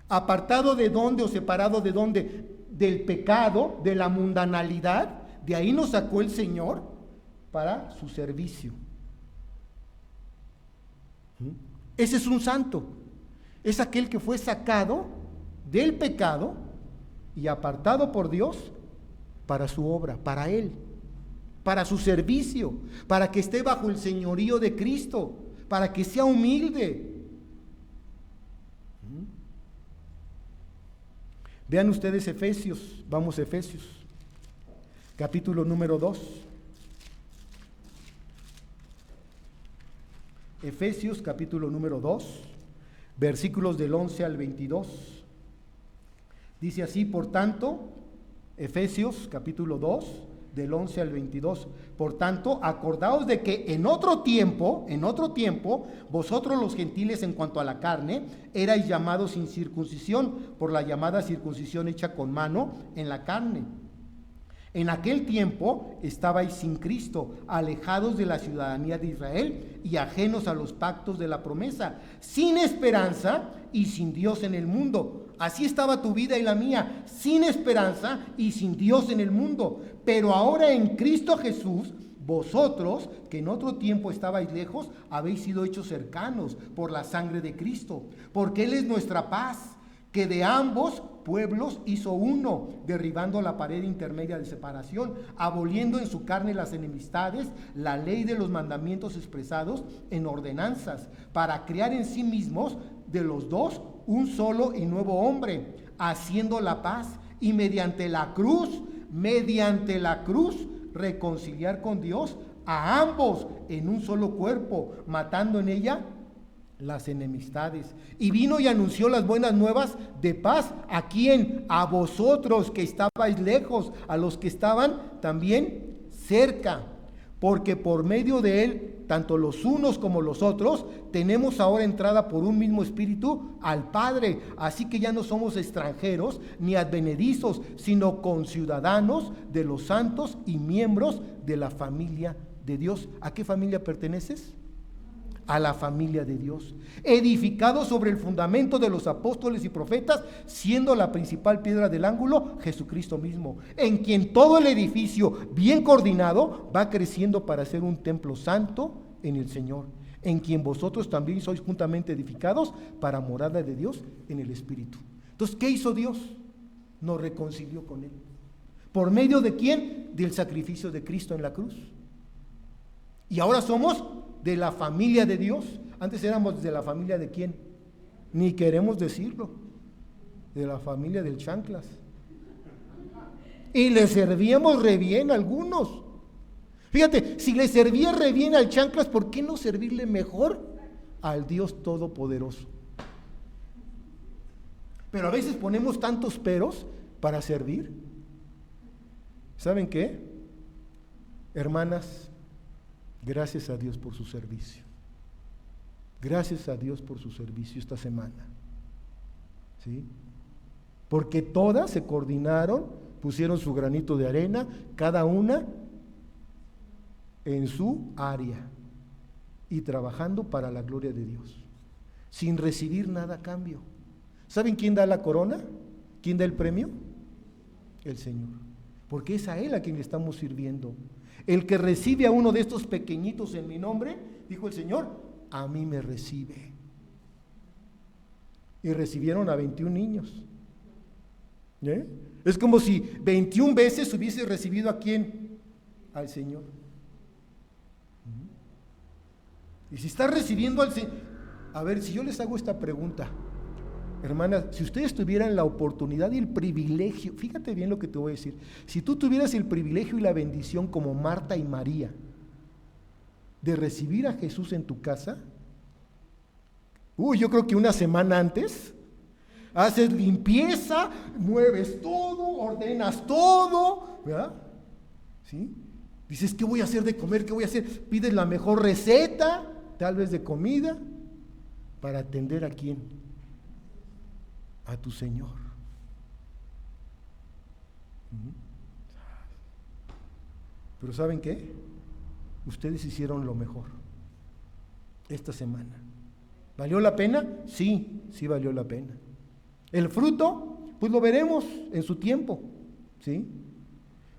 A: ¿Apartado de dónde o separado de dónde? Del pecado, de la mundanalidad. De ahí nos sacó el Señor para su servicio. Ese es un santo. Es aquel que fue sacado del pecado y apartado por Dios para su obra, para Él, para su servicio, para que esté bajo el señorío de Cristo, para que sea humilde. Vean ustedes Efesios, vamos a Efesios, capítulo número 2. Efesios, capítulo número 2, versículos del 11 al 22. Dice así, por tanto, Efesios, capítulo 2, del 11 al 22. Por tanto, acordaos de que en otro tiempo, vosotros los gentiles en cuanto a la carne, erais llamados sin circuncisión, por la llamada circuncisión hecha con mano en la carne. En aquel tiempo estabais sin Cristo, alejados de la ciudadanía de Israel y ajenos a los pactos de la promesa, sin esperanza y sin Dios en el mundo. Así estaba tu vida y la mía, sin esperanza y sin Dios en el mundo. Pero ahora en Cristo Jesús, vosotros, que en otro tiempo estabais lejos, habéis sido hechos cercanos por la sangre de Cristo, porque Él es nuestra paz, que de ambos pueblos hizo uno, derribando la pared intermedia de separación, aboliendo en su carne las enemistades, la ley de los mandamientos expresados en ordenanzas, para crear en sí mismos de los dos un solo y nuevo hombre, haciendo la paz, y mediante la cruz, reconciliar con Dios a ambos en un solo cuerpo, matando en ella las enemistades. Y vino y anunció las buenas nuevas de paz. ¿A quién? A vosotros que estabais lejos, a los que estaban también cerca, porque por medio de él, tanto los unos como los otros, tenemos ahora entrada por un mismo espíritu al Padre. Así que ya no somos extranjeros ni advenedizos, sino conciudadanos de los santos y miembros de la familia de Dios. ¿A qué familia perteneces? A la familia de Dios, edificado sobre el fundamento de los apóstoles y profetas, siendo la principal piedra del ángulo Jesucristo mismo, en quien todo el edificio bien coordinado va creciendo para ser un templo santo en el Señor, en quien vosotros también sois juntamente edificados para morada de Dios en el Espíritu. Entonces, ¿qué hizo Dios? Nos reconcilió con Él. ¿Por medio de quién? Del sacrificio de Cristo en la cruz. Y ahora somos de la familia de Dios. Antes éramos de la familia de quién, ni queremos decirlo, de la familia del chanclas, y le servíamos re bien a algunos. Fíjate, si le servía re bien al chanclas, ¿por qué no servirle mejor al Dios Todopoderoso? Pero a veces ponemos tantos peros para servir. ¿Saben qué? Hermanas, gracias a Dios por su servicio. Gracias a Dios por su servicio esta semana. ¿Sí? Porque todas se coordinaron, pusieron su granito de arena, cada una en su área y trabajando para la gloria de Dios, sin recibir nada a cambio. ¿Saben quién da la corona? ¿Quién da el premio? El Señor. Porque es a Él a quien le estamos sirviendo. El que recibe a uno de estos pequeñitos en mi nombre, dijo el Señor, a mí me recibe. y recibieron a 21 niños. ¿Eh? Es como si 21 veces hubiese recibido ¿a quién? Al Señor. Y si está recibiendo al Señor, a ver, si yo les hago esta pregunta, hermanas, si ustedes tuvieran la oportunidad y el privilegio, fíjate bien lo que te voy a decir, si tú tuvieras el privilegio y la bendición como Marta y María de recibir a Jesús en tu casa, yo creo que una semana antes haces limpieza, mueves todo, ordenas todo, ¿verdad? ¿Sí? Dices, ¿qué voy a hacer de comer? ¿Qué voy a hacer? Pides la mejor receta, tal vez de comida, para atender ¿a quién? A tu Señor. Pero ¿saben qué? Ustedes hicieron lo mejor esta semana. ¿Valió la pena? Sí, sí valió la pena. El fruto, pues lo veremos en su tiempo, ¿sí?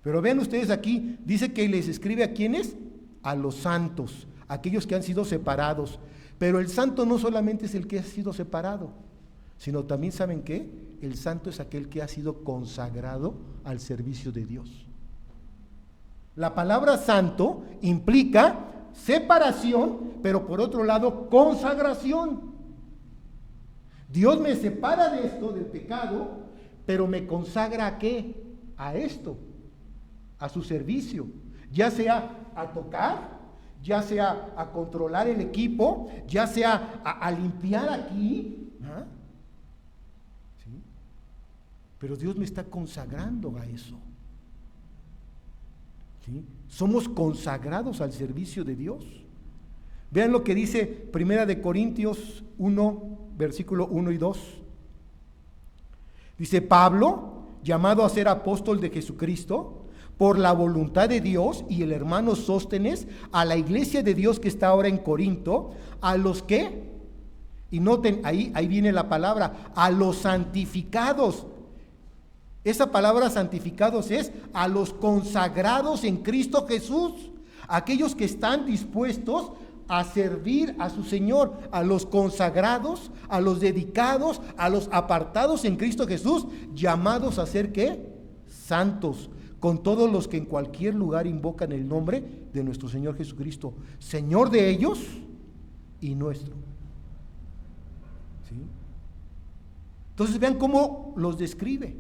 A: Pero vean ustedes aquí, dice que les escribe ¿a quiénes? A los santos, aquellos que han sido separados. Pero el santo no solamente es el que ha sido separado, sino también, ¿saben qué? El santo es aquel que ha sido consagrado al servicio de Dios. La palabra santo implica separación, pero por otro lado, consagración. Dios me separa de esto, del pecado, pero me consagra ¿a qué? A esto, a su servicio, ya sea a tocar, ya sea a controlar el equipo, ya sea a limpiar aquí, ¿ah? ¿Sí? Pero Dios me está consagrando a eso. ¿Sí? Somos consagrados al servicio de Dios. Vean lo que dice Primera de Corintios 1, versículo 1 y 2. Dice: Pablo, llamado a ser apóstol de Jesucristo, por la voluntad de Dios, y el hermano Sóstenes, a la iglesia de Dios que está ahora en Corinto, a los que, y noten, ahí viene la palabra, a los santificados. Esa palabra santificados es a los consagrados en Cristo Jesús, aquellos que están dispuestos a servir a su Señor, a los consagrados, a los dedicados, a los apartados en Cristo Jesús, llamados a ser ¿qué? Santos, con todos los que en cualquier lugar invocan el nombre de nuestro Señor Jesucristo, Señor de ellos y nuestro. ¿Sí? Entonces vean cómo los describe,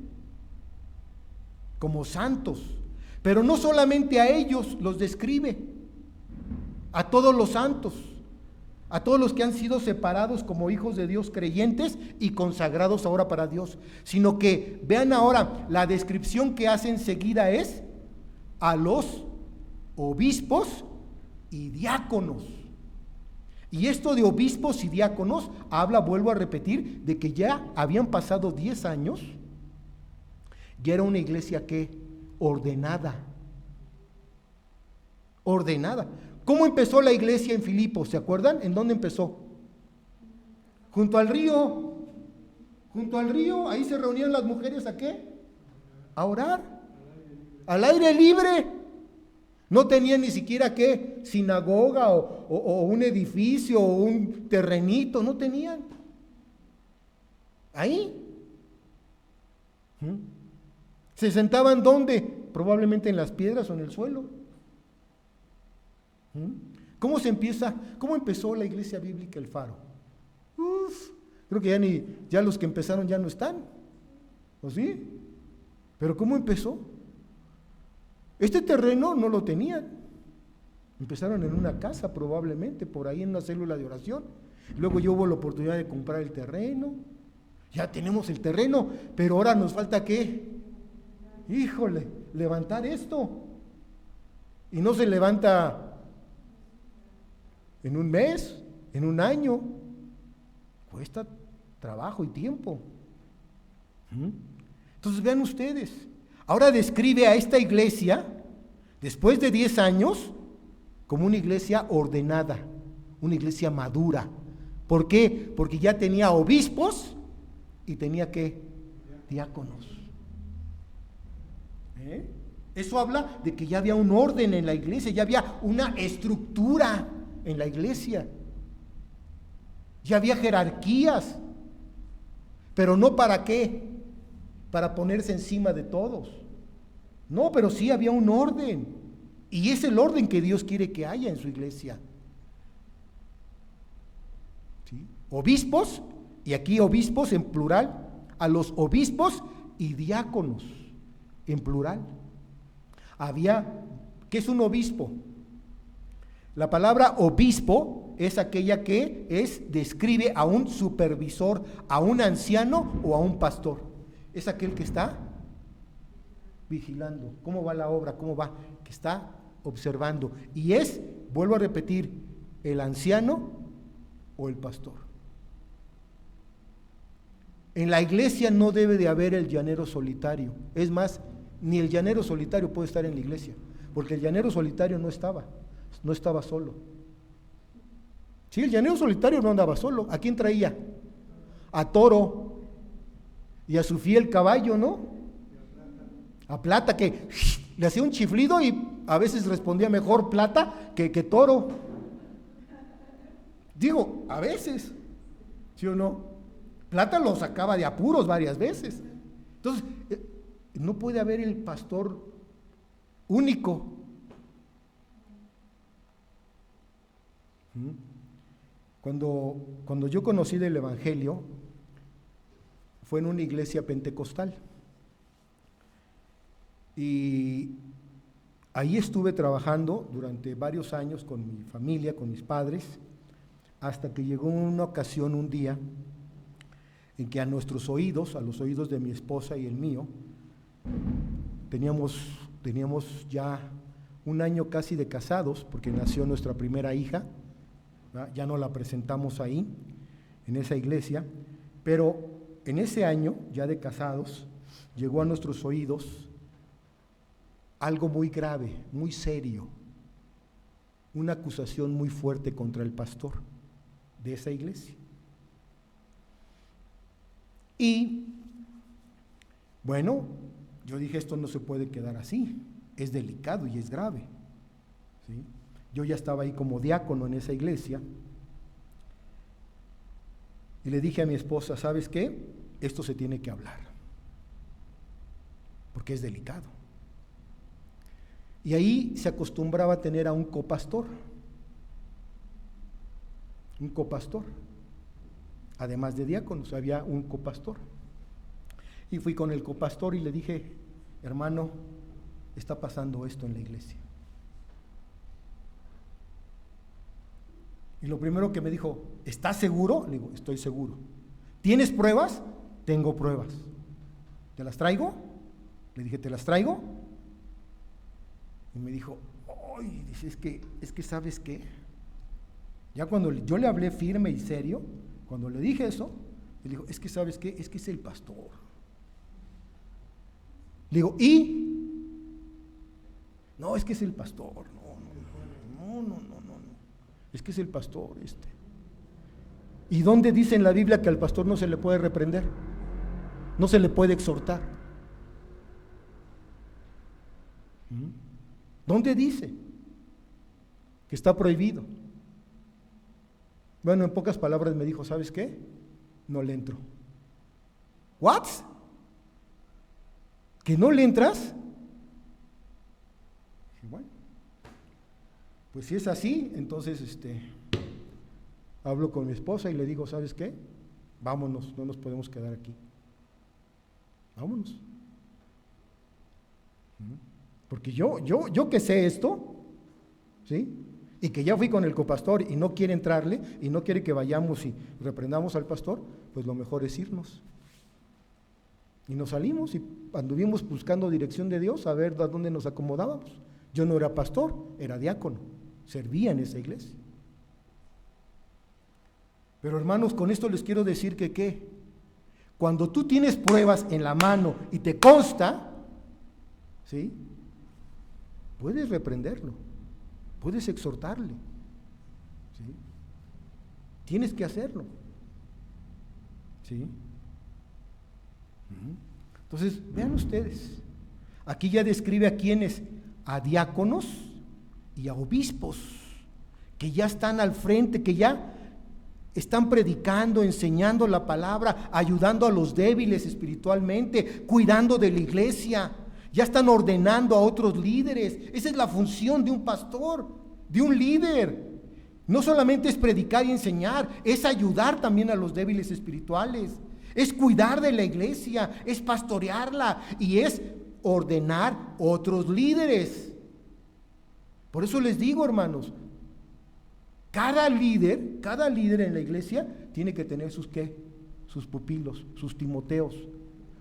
A: como santos, pero no solamente a ellos los describe, a todos los santos, a todos los que han sido separados como hijos de Dios creyentes y consagrados ahora para Dios, sino que vean ahora la descripción que hace enseguida es a los obispos y diáconos. Y esto de obispos y diáconos habla, vuelvo a repetir, de que ya habían pasado 10 años, ya era una iglesia que ordenada. ¿Cómo empezó la iglesia en Filipos? ¿Se acuerdan? ¿En dónde empezó? Junto al río. Junto al río, ahí se reunían las mujeres ¿a qué? A orar. Al aire libre. No tenían ni siquiera ¿qué? Sinagoga o un edificio o un terrenito, no tenían. Ahí. ¿Se sentaban dónde? Probablemente en las piedras o en el suelo. ¿Cómo empezó la iglesia bíblica El Faro? Creo que ya los que empezaron ya no están, ¿o sí? Pero ¿cómo empezó? Este terreno no lo tenían, empezaron en una casa probablemente, por ahí en una célula de oración, luego ya hubo la oportunidad de comprar el terreno, ya tenemos el terreno, pero ahora nos falta ¿qué? Híjole, levantar esto, y no se levanta en un mes, en un año, cuesta trabajo y tiempo. Entonces vean ustedes, ahora describe a esta iglesia, después de 10 años, como una iglesia ordenada, una iglesia madura. ¿Por qué? Porque ya tenía obispos y tenía ¿qué? Diáconos. Eso habla de que ya había un orden en la iglesia, ya había una estructura en la iglesia, ya había jerarquías. Pero no para qué, para ponerse encima de todos. No, pero sí había un orden. Y es el orden que Dios quiere que haya en su iglesia. ¿Sí? Obispos, y aquí obispos en plural, a los obispos y diáconos en plural. ¿Qué es un obispo? La palabra obispo es aquella que describe a un supervisor, a un anciano o a un pastor. Es aquel que está vigilando. ¿Cómo va la obra? ¿Cómo va? Que está observando. Y vuelvo a repetir, el anciano o el pastor. En la iglesia no debe de haber el llanero solitario. Es más, ni el llanero solitario puede estar en la iglesia, porque el llanero solitario no estaba solo. Sí, el llanero solitario no andaba solo. ¿A quién traía? A Toro y a su fiel caballo, ¿no? A Plata, que le hacía un chiflido y a veces respondía mejor Plata que Toro. Digo, a veces, ¿sí o no? Plata lo sacaba de apuros varias veces. Entonces, no puede haber el pastor único. Cuando yo conocí del Evangelio, fue en una iglesia pentecostal. Y ahí estuve trabajando durante varios años con mi familia, con mis padres, hasta que llegó una ocasión, un día, en que a los oídos de mi esposa y el mío, teníamos ya un año casi de casados, porque nació nuestra primera hija, ¿verdad? Ya no la presentamos ahí, en esa iglesia, pero en ese año ya de casados, llegó a nuestros oídos algo muy grave, muy serio, una acusación muy fuerte contra el pastor de esa iglesia. Y bueno, yo dije, esto no se puede quedar así, es delicado y es grave, ¿sí? Yo ya estaba ahí como diácono en esa iglesia y le dije a mi esposa, ¿sabes qué? Esto se tiene que hablar, porque es delicado. Y ahí se acostumbraba a tener a un copastor, además de diáconos, había un copastor. Y fui con el copastor y le dije, hermano, está pasando esto en la iglesia. Y lo primero que me dijo, ¿estás seguro? Le digo, estoy seguro. ¿Tienes pruebas? Tengo pruebas. ¿Te las traigo? Le dije, ¿te las traigo? Y me dijo, ay, dice, es que ¿sabes qué? Ya cuando yo le hablé firme y serio, cuando le dije eso, le dijo, es que ¿sabes qué? Es que es el pastor. Le digo, ¿y? No, es que es el pastor. No. Es que es el pastor este. ¿Y dónde dice en la Biblia que al pastor no se le puede reprender? No se le puede exhortar. ¿Dónde dice que está prohibido? Bueno, en pocas palabras me dijo, ¿sabes qué? No le entro. ¿What? ¿Que no le entras? Y bueno, pues si es así, entonces hablo con mi esposa y le digo, ¿sabes qué? Vámonos, no nos podemos quedar aquí. Vámonos. Porque yo que sé esto, ¿sí? Y que ya fui con el copastor y no quiere entrarle y no quiere que vayamos y reprendamos al pastor, pues lo mejor es irnos. Y nos salimos y anduvimos buscando dirección de Dios a ver a dónde nos acomodábamos. Yo no era pastor, era diácono, servía en esa iglesia. Pero hermanos, con esto les quiero decir que ¿qué? Cuando tú tienes pruebas en la mano y te consta, ¿sí? Puedes reprenderlo, puedes exhortarle, ¿sí? Tienes que hacerlo, ¿sí? Entonces, vean ustedes, aquí ya describe a quienes, a diáconos y a obispos, que ya están al frente, que ya están predicando, enseñando la palabra, ayudando a los débiles espiritualmente, cuidando de la iglesia. Ya están ordenando a otros líderes. Esa es la función de un pastor, de un líder. No solamente es predicar y enseñar, es ayudar también a los débiles espirituales. Es cuidar de la iglesia, es pastorearla y es ordenar otros líderes. Por eso les digo, hermanos, cada líder en la iglesia tiene que tener sus pupilos, sus Timoteos.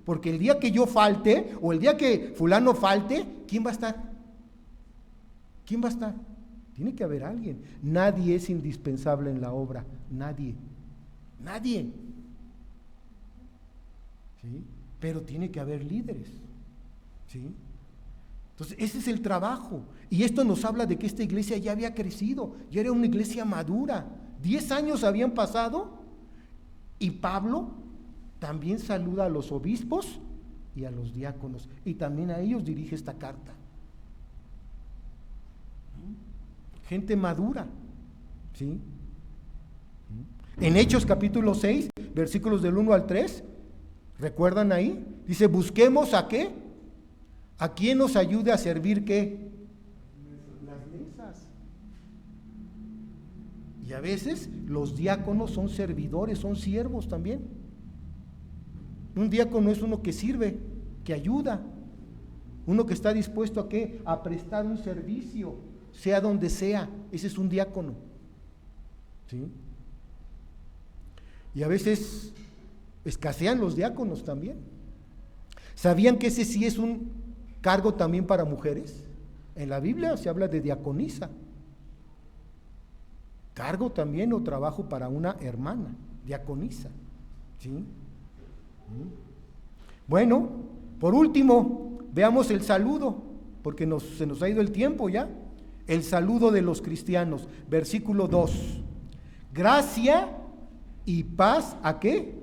A: Porque el día que yo falte, o el día que fulano falte, ¿quién va a estar? ¿Quién va a estar? Tiene que haber alguien. Nadie es indispensable en la obra, nadie. ¿Sí? Pero tiene que haber líderes. ¿Sí? Entonces, ese es el trabajo. Y esto nos habla de que esta iglesia ya había crecido, ya era una iglesia madura. 10 años habían pasado y Pablo también saluda a los obispos y a los diáconos. Y también a ellos dirige esta carta. Gente madura. ¿Sí? En Hechos capítulo 6, versículos del 1 al 3, ¿recuerdan ahí? Dice, busquemos ¿a qué? ¿A quién nos ayude a servir qué? Las mesas. Y a veces los diáconos son servidores, son siervos también. Un diácono es uno que sirve, que ayuda, uno que está dispuesto a qué? A prestar un servicio, sea donde sea. Ese es un diácono. ¿Sí? Y a veces escasean los diáconos también. ¿Sabían que ese sí es un cargo también para mujeres? En la Biblia se habla de diaconisa. Cargo también o trabajo para una hermana, diaconisa. ¿Sí? Bueno, por último, veamos el saludo, porque se nos ha ido el tiempo ya. El saludo de los cristianos, versículo 2. Gracia y paz, ¿a qué?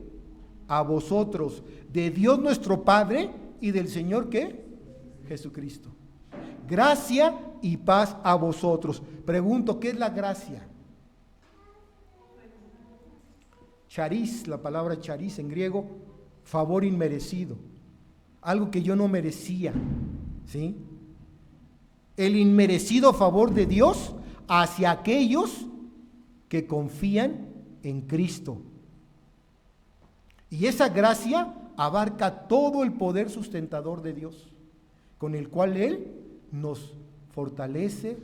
A: A vosotros, de Dios nuestro Padre y del Señor, ¿qué? Jesucristo. Gracia y paz a vosotros. Pregunto, ¿qué es la gracia? Charis, la palabra charis en griego, favor inmerecido, algo que yo no merecía, ¿sí? El inmerecido favor de Dios hacia aquellos que confían en Cristo. Y esa gracia abarca todo el poder sustentador de Dios, con el cual Él nos fortalece,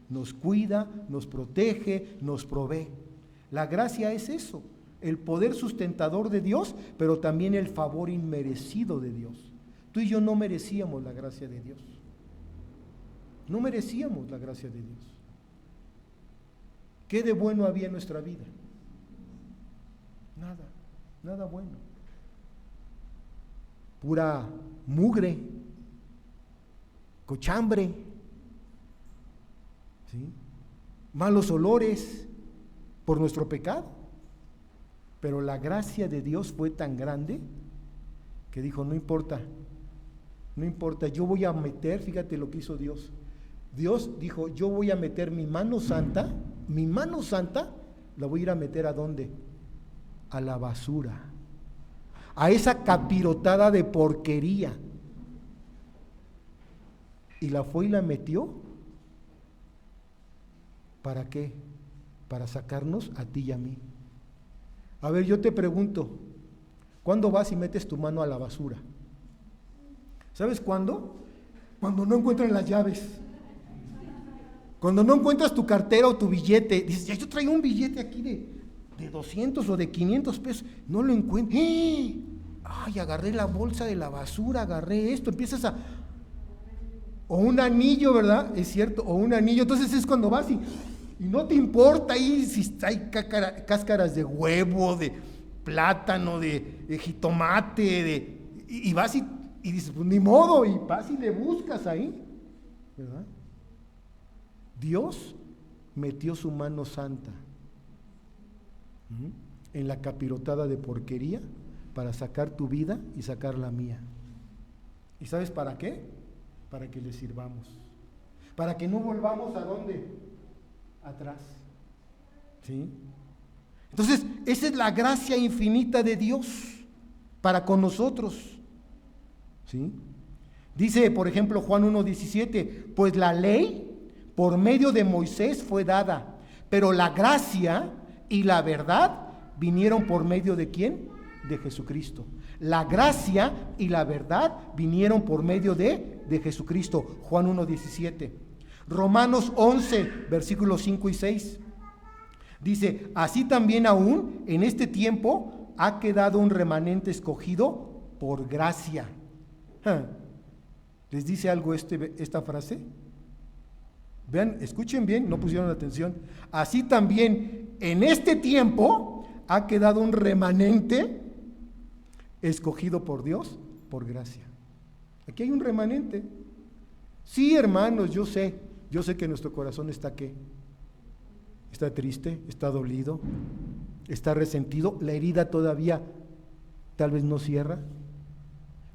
A: nos cuida, nos protege, nos provee. La gracia es eso, el poder sustentador de Dios, pero también el favor inmerecido de Dios. Tú y yo no merecíamos la gracia de Dios. No merecíamos la gracia de Dios. ¿Qué de bueno había en nuestra vida? Nada bueno. Pura mugre, cochambre, ¿sí? Malos olores por nuestro pecado. Pero la gracia de Dios fue tan grande que dijo, no importa, yo voy a meter, fíjate lo que hizo Dios. Dios dijo, yo voy a meter mi mano santa, la voy a ir a meter ¿a dónde? A la basura, a esa capirotada de porquería. Y la fue y la metió, ¿para qué? Para sacarnos a ti y a mí. A ver, yo te pregunto, ¿cuándo vas y metes tu mano a la basura? ¿Sabes cuándo? Cuando no encuentran las llaves. Cuando no encuentras tu cartera o tu billete, dices, ya yo traigo un billete aquí de 200 o de 500 pesos, no lo encuentro. ¡Eh! Ay, agarré la bolsa de la basura, agarré esto, empiezas a... O un anillo, ¿verdad? Es cierto, o un anillo, entonces es cuando vas y no te importa ahí si hay cáscaras de huevo, de plátano, de jitomate, y vas y dices, pues ni modo, y vas y le buscas ahí, ¿verdad? Dios metió su mano santa en la capirotada de porquería para sacar tu vida y sacar la mía. ¿Y sabes para qué? Para que le sirvamos. Para que no volvamos ¿a dónde? Atrás. ¿Sí? Entonces, esa es la gracia infinita de Dios para con nosotros. ¿Sí? Dice, por ejemplo, Juan 1:17, pues la ley por medio de Moisés fue dada, pero la gracia y la verdad vinieron por medio ¿de quién? De Jesucristo. La gracia y la verdad vinieron por medio de Jesucristo. Juan 1:17. Romanos 11, versículos 5 y 6. Dice, así también aún en este tiempo ha quedado un remanente escogido por gracia. ¿Les dice algo esta frase? Vean, escuchen bien, no pusieron atención. Así también en este tiempo ha quedado un remanente escogido por Dios por gracia. Aquí hay un remanente. Sí, hermanos, yo sé que nuestro corazón está ¿qué? Está triste, está dolido, está resentido, la herida todavía tal vez no cierra,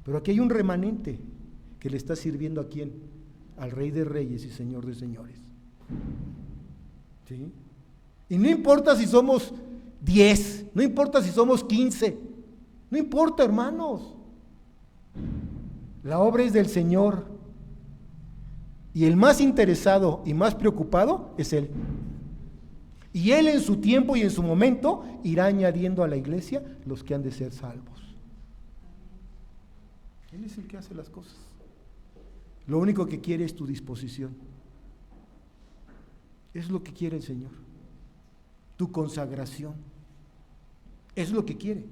A: pero aquí hay un remanente que le está sirviendo ¿a quién? Al Rey de Reyes y Señor de Señores. ¿Sí? Y no importa si somos 10, no importa si somos 15, no importa, hermanos. La obra es del Señor y el más interesado y más preocupado es Él. Y Él en su tiempo y en su momento irá añadiendo a la iglesia los que han de ser salvos. Él es el que hace las cosas. Lo único que quiere es tu disposición. Es lo que quiere el Señor. Tu consagración. Es lo que quiere.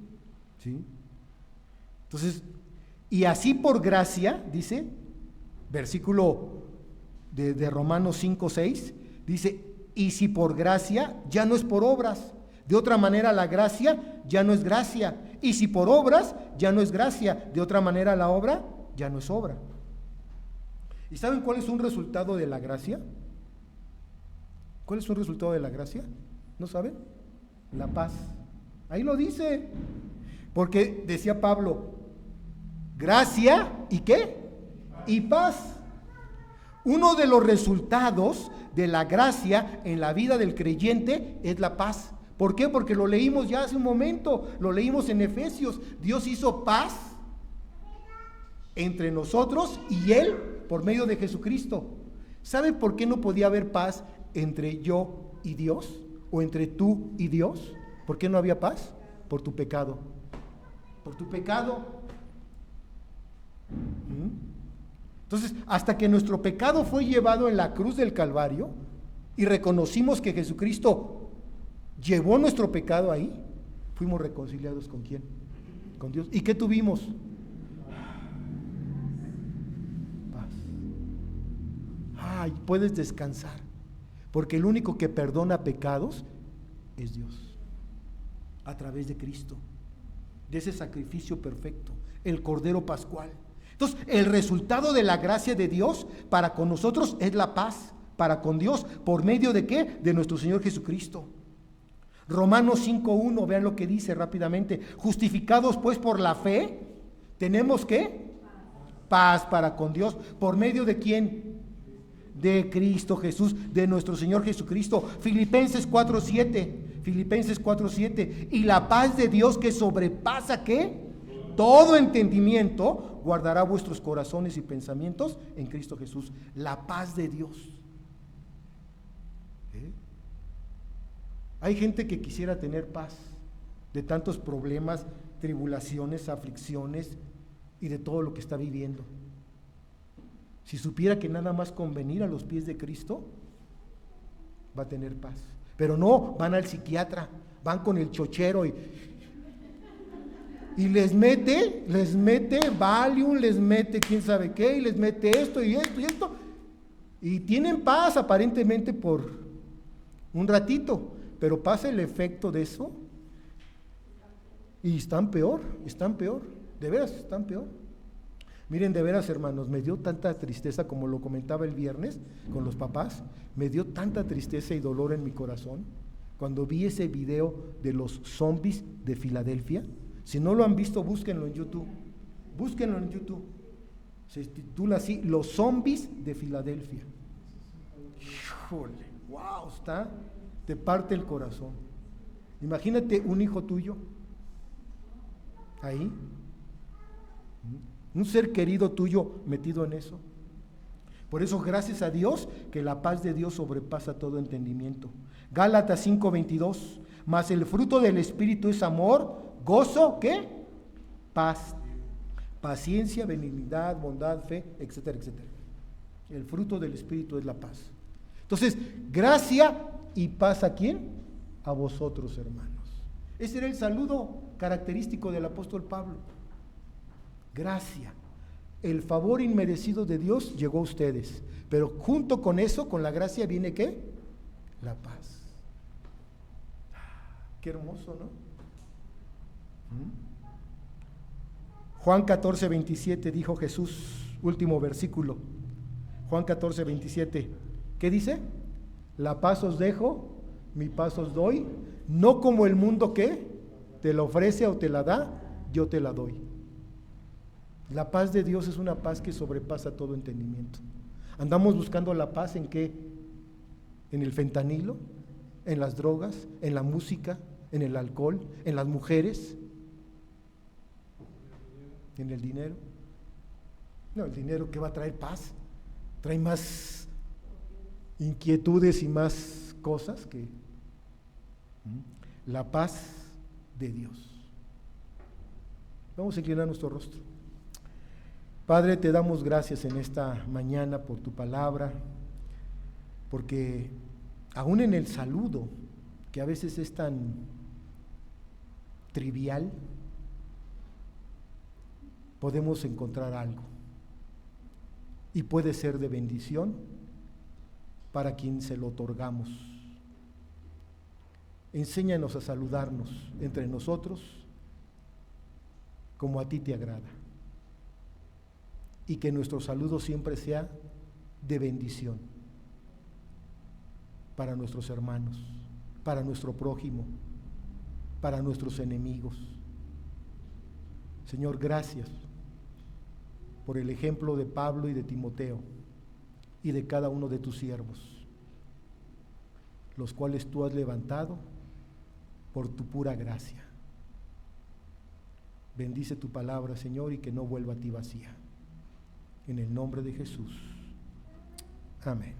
A: ¿Sí? Entonces, y así por gracia, dice, versículo de Romanos 5:6, dice, y si por gracia, ya no es por obras. De otra manera la gracia ya no es gracia. Y si por obras, ya no es gracia. De otra manera la obra ya no es obra. ¿Y saben cuál es un resultado de la gracia? ¿Cuál es un resultado de la gracia? ¿No saben? La paz. Ahí lo dice. Porque decía Pablo, gracia y ¿qué? Y paz. Uno de los resultados de la gracia en la vida del creyente es la paz. ¿Por qué? Porque lo leímos ya hace un momento, lo leímos en Efesios. Dios hizo paz entre nosotros y Él por medio de Jesucristo. ¿Sabe por qué no podía haber paz entre yo y Dios? ¿O entre tú y Dios? ¿Por qué no había paz? Por tu pecado. Por tu pecado. Entonces, hasta que nuestro pecado fue llevado en la cruz del Calvario y reconocimos que Jesucristo llevó nuestro pecado ahí, fuimos reconciliados ¿con quién? Con Dios. ¿Y qué tuvimos? Paz. Ay, puedes descansar, porque el único que perdona pecados es Dios, a través de Cristo, de ese sacrificio perfecto, el Cordero Pascual. Entonces, el resultado de la gracia de Dios para con nosotros es la paz para con Dios. ¿Por medio de qué? De nuestro Señor Jesucristo. Romanos 5:1, vean lo que dice rápidamente. Justificados pues por la fe, ¿tenemos qué? Paz para con Dios. ¿Por medio de quién? De Cristo Jesús, de nuestro Señor Jesucristo. Filipenses 4:7. Filipenses 4:7. Y la paz de Dios que sobrepasa ¿qué? Todo entendimiento, guardará vuestros corazones y pensamientos en Cristo Jesús. La paz de Dios. Hay gente que quisiera tener paz de tantos problemas, tribulaciones, aflicciones y de todo lo que está viviendo. Si supiera que nada más con venir a los pies de Cristo va a tener paz. Pero no, van al psiquiatra, van con el chochero y les mete Valium, les mete quién sabe qué, y les mete esto y esto y esto, y tienen paz aparentemente por un ratito, pero pasa el efecto de eso y están peor, de veras están peor. Miren, de veras, hermanos, me dio tanta tristeza, como lo comentaba el viernes con los papás, me dio tanta tristeza y dolor en mi corazón cuando vi ese video de los zombies de Filadelfia. Si no lo han visto, búsquenlo en YouTube. Se titula así, Los zombies de Filadelfia. Híjole, wow, te parte el corazón. Imagínate un hijo tuyo ahí, un ser querido tuyo metido en eso. Por eso, gracias a Dios, que la paz de Dios sobrepasa todo entendimiento. Gálatas 5:22, mas el fruto del Espíritu es amor, gozo, ¿qué? Paz, paciencia, benignidad, bondad, fe, etcétera, etcétera. El fruto del Espíritu es la paz. Entonces, gracia y paz ¿a quién? A vosotros, hermanos. Ese era el saludo característico del apóstol Pablo. Gracia. El favor inmerecido de Dios llegó a ustedes, pero junto con eso, con la gracia, viene ¿qué? La paz. Qué hermoso, ¿no? Juan 14:27 dijo Jesús, último versículo. Juan 14:27, ¿qué dice? La paz os dejo, mi paz os doy, no como el mundo que te la ofrece o te la da, yo te la doy. La paz de Dios es una paz que sobrepasa todo entendimiento. Andamos buscando la paz ¿en qué? En el fentanilo, en las drogas, en la música, en el alcohol, en las mujeres, en el dinero. No, el dinero ¿qué va a traer paz? Trae más inquietudes y más cosas que la paz de Dios. Vamos a inclinar nuestro rostro. Padre, te damos gracias en esta mañana por tu palabra, porque aún en el saludo, que a veces es tan trivial, podemos encontrar algo y puede ser de bendición para quien se lo otorgamos. Enséñanos a saludarnos entre nosotros como a ti te agrada, y que nuestro saludo siempre sea de bendición para nuestros hermanos, para nuestro prójimo, para nuestros enemigos. Señor, gracias por el ejemplo de Pablo y de Timoteo y de cada uno de tus siervos, los cuales tú has levantado por tu pura gracia. Bendice tu palabra, Señor, y que no vuelva a ti vacía. En el nombre de Jesús. Amén.